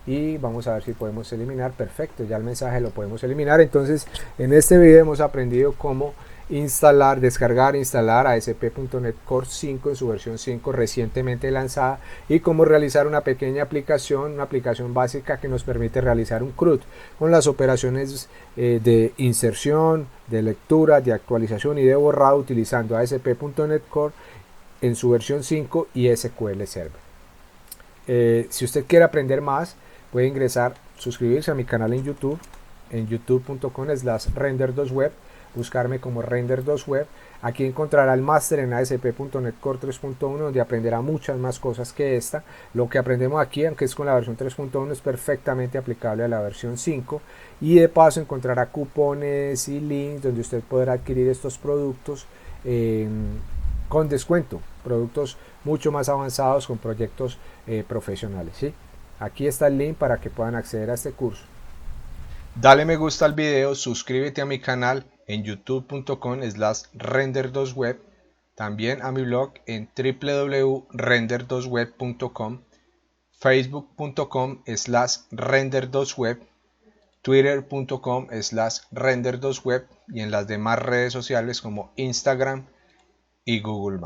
y vamos a ver si podemos eliminar. Perfecto, ya el mensaje lo podemos eliminar. Entonces en este video hemos aprendido cómo instalar, descargar, instalar ASP.NET Core 5 en su versión 5 recientemente lanzada, y cómo realizar una pequeña aplicación, una aplicación básica que nos permite realizar un CRUD con las operaciones de inserción, de lectura, de actualización y de borrado utilizando ASP.NET Core en su versión 5 y SQL Server. Si usted quiere aprender más, puede ingresar, suscribirse a mi canal en YouTube, en youtube.com/render2web, buscarme como render2web. Aquí encontrará el máster en ASP.NET Core 3.1, donde aprenderá muchas más cosas que esta. Lo que aprendemos aquí, aunque es con la versión 3.1, es perfectamente aplicable a la versión 5, y de paso encontrará cupones y links donde usted podrá adquirir estos productos con descuento, productos mucho más avanzados con proyectos profesionales. ¿Sí? Aquí está el link para que puedan acceder a este curso. Dale me gusta al video, suscríbete a mi canal en youtube.com/render2web, también a mi blog en www.render2web.com, facebook.com/render2web, twitter.com/render2web y en las demás redes sociales como Instagram y Google+.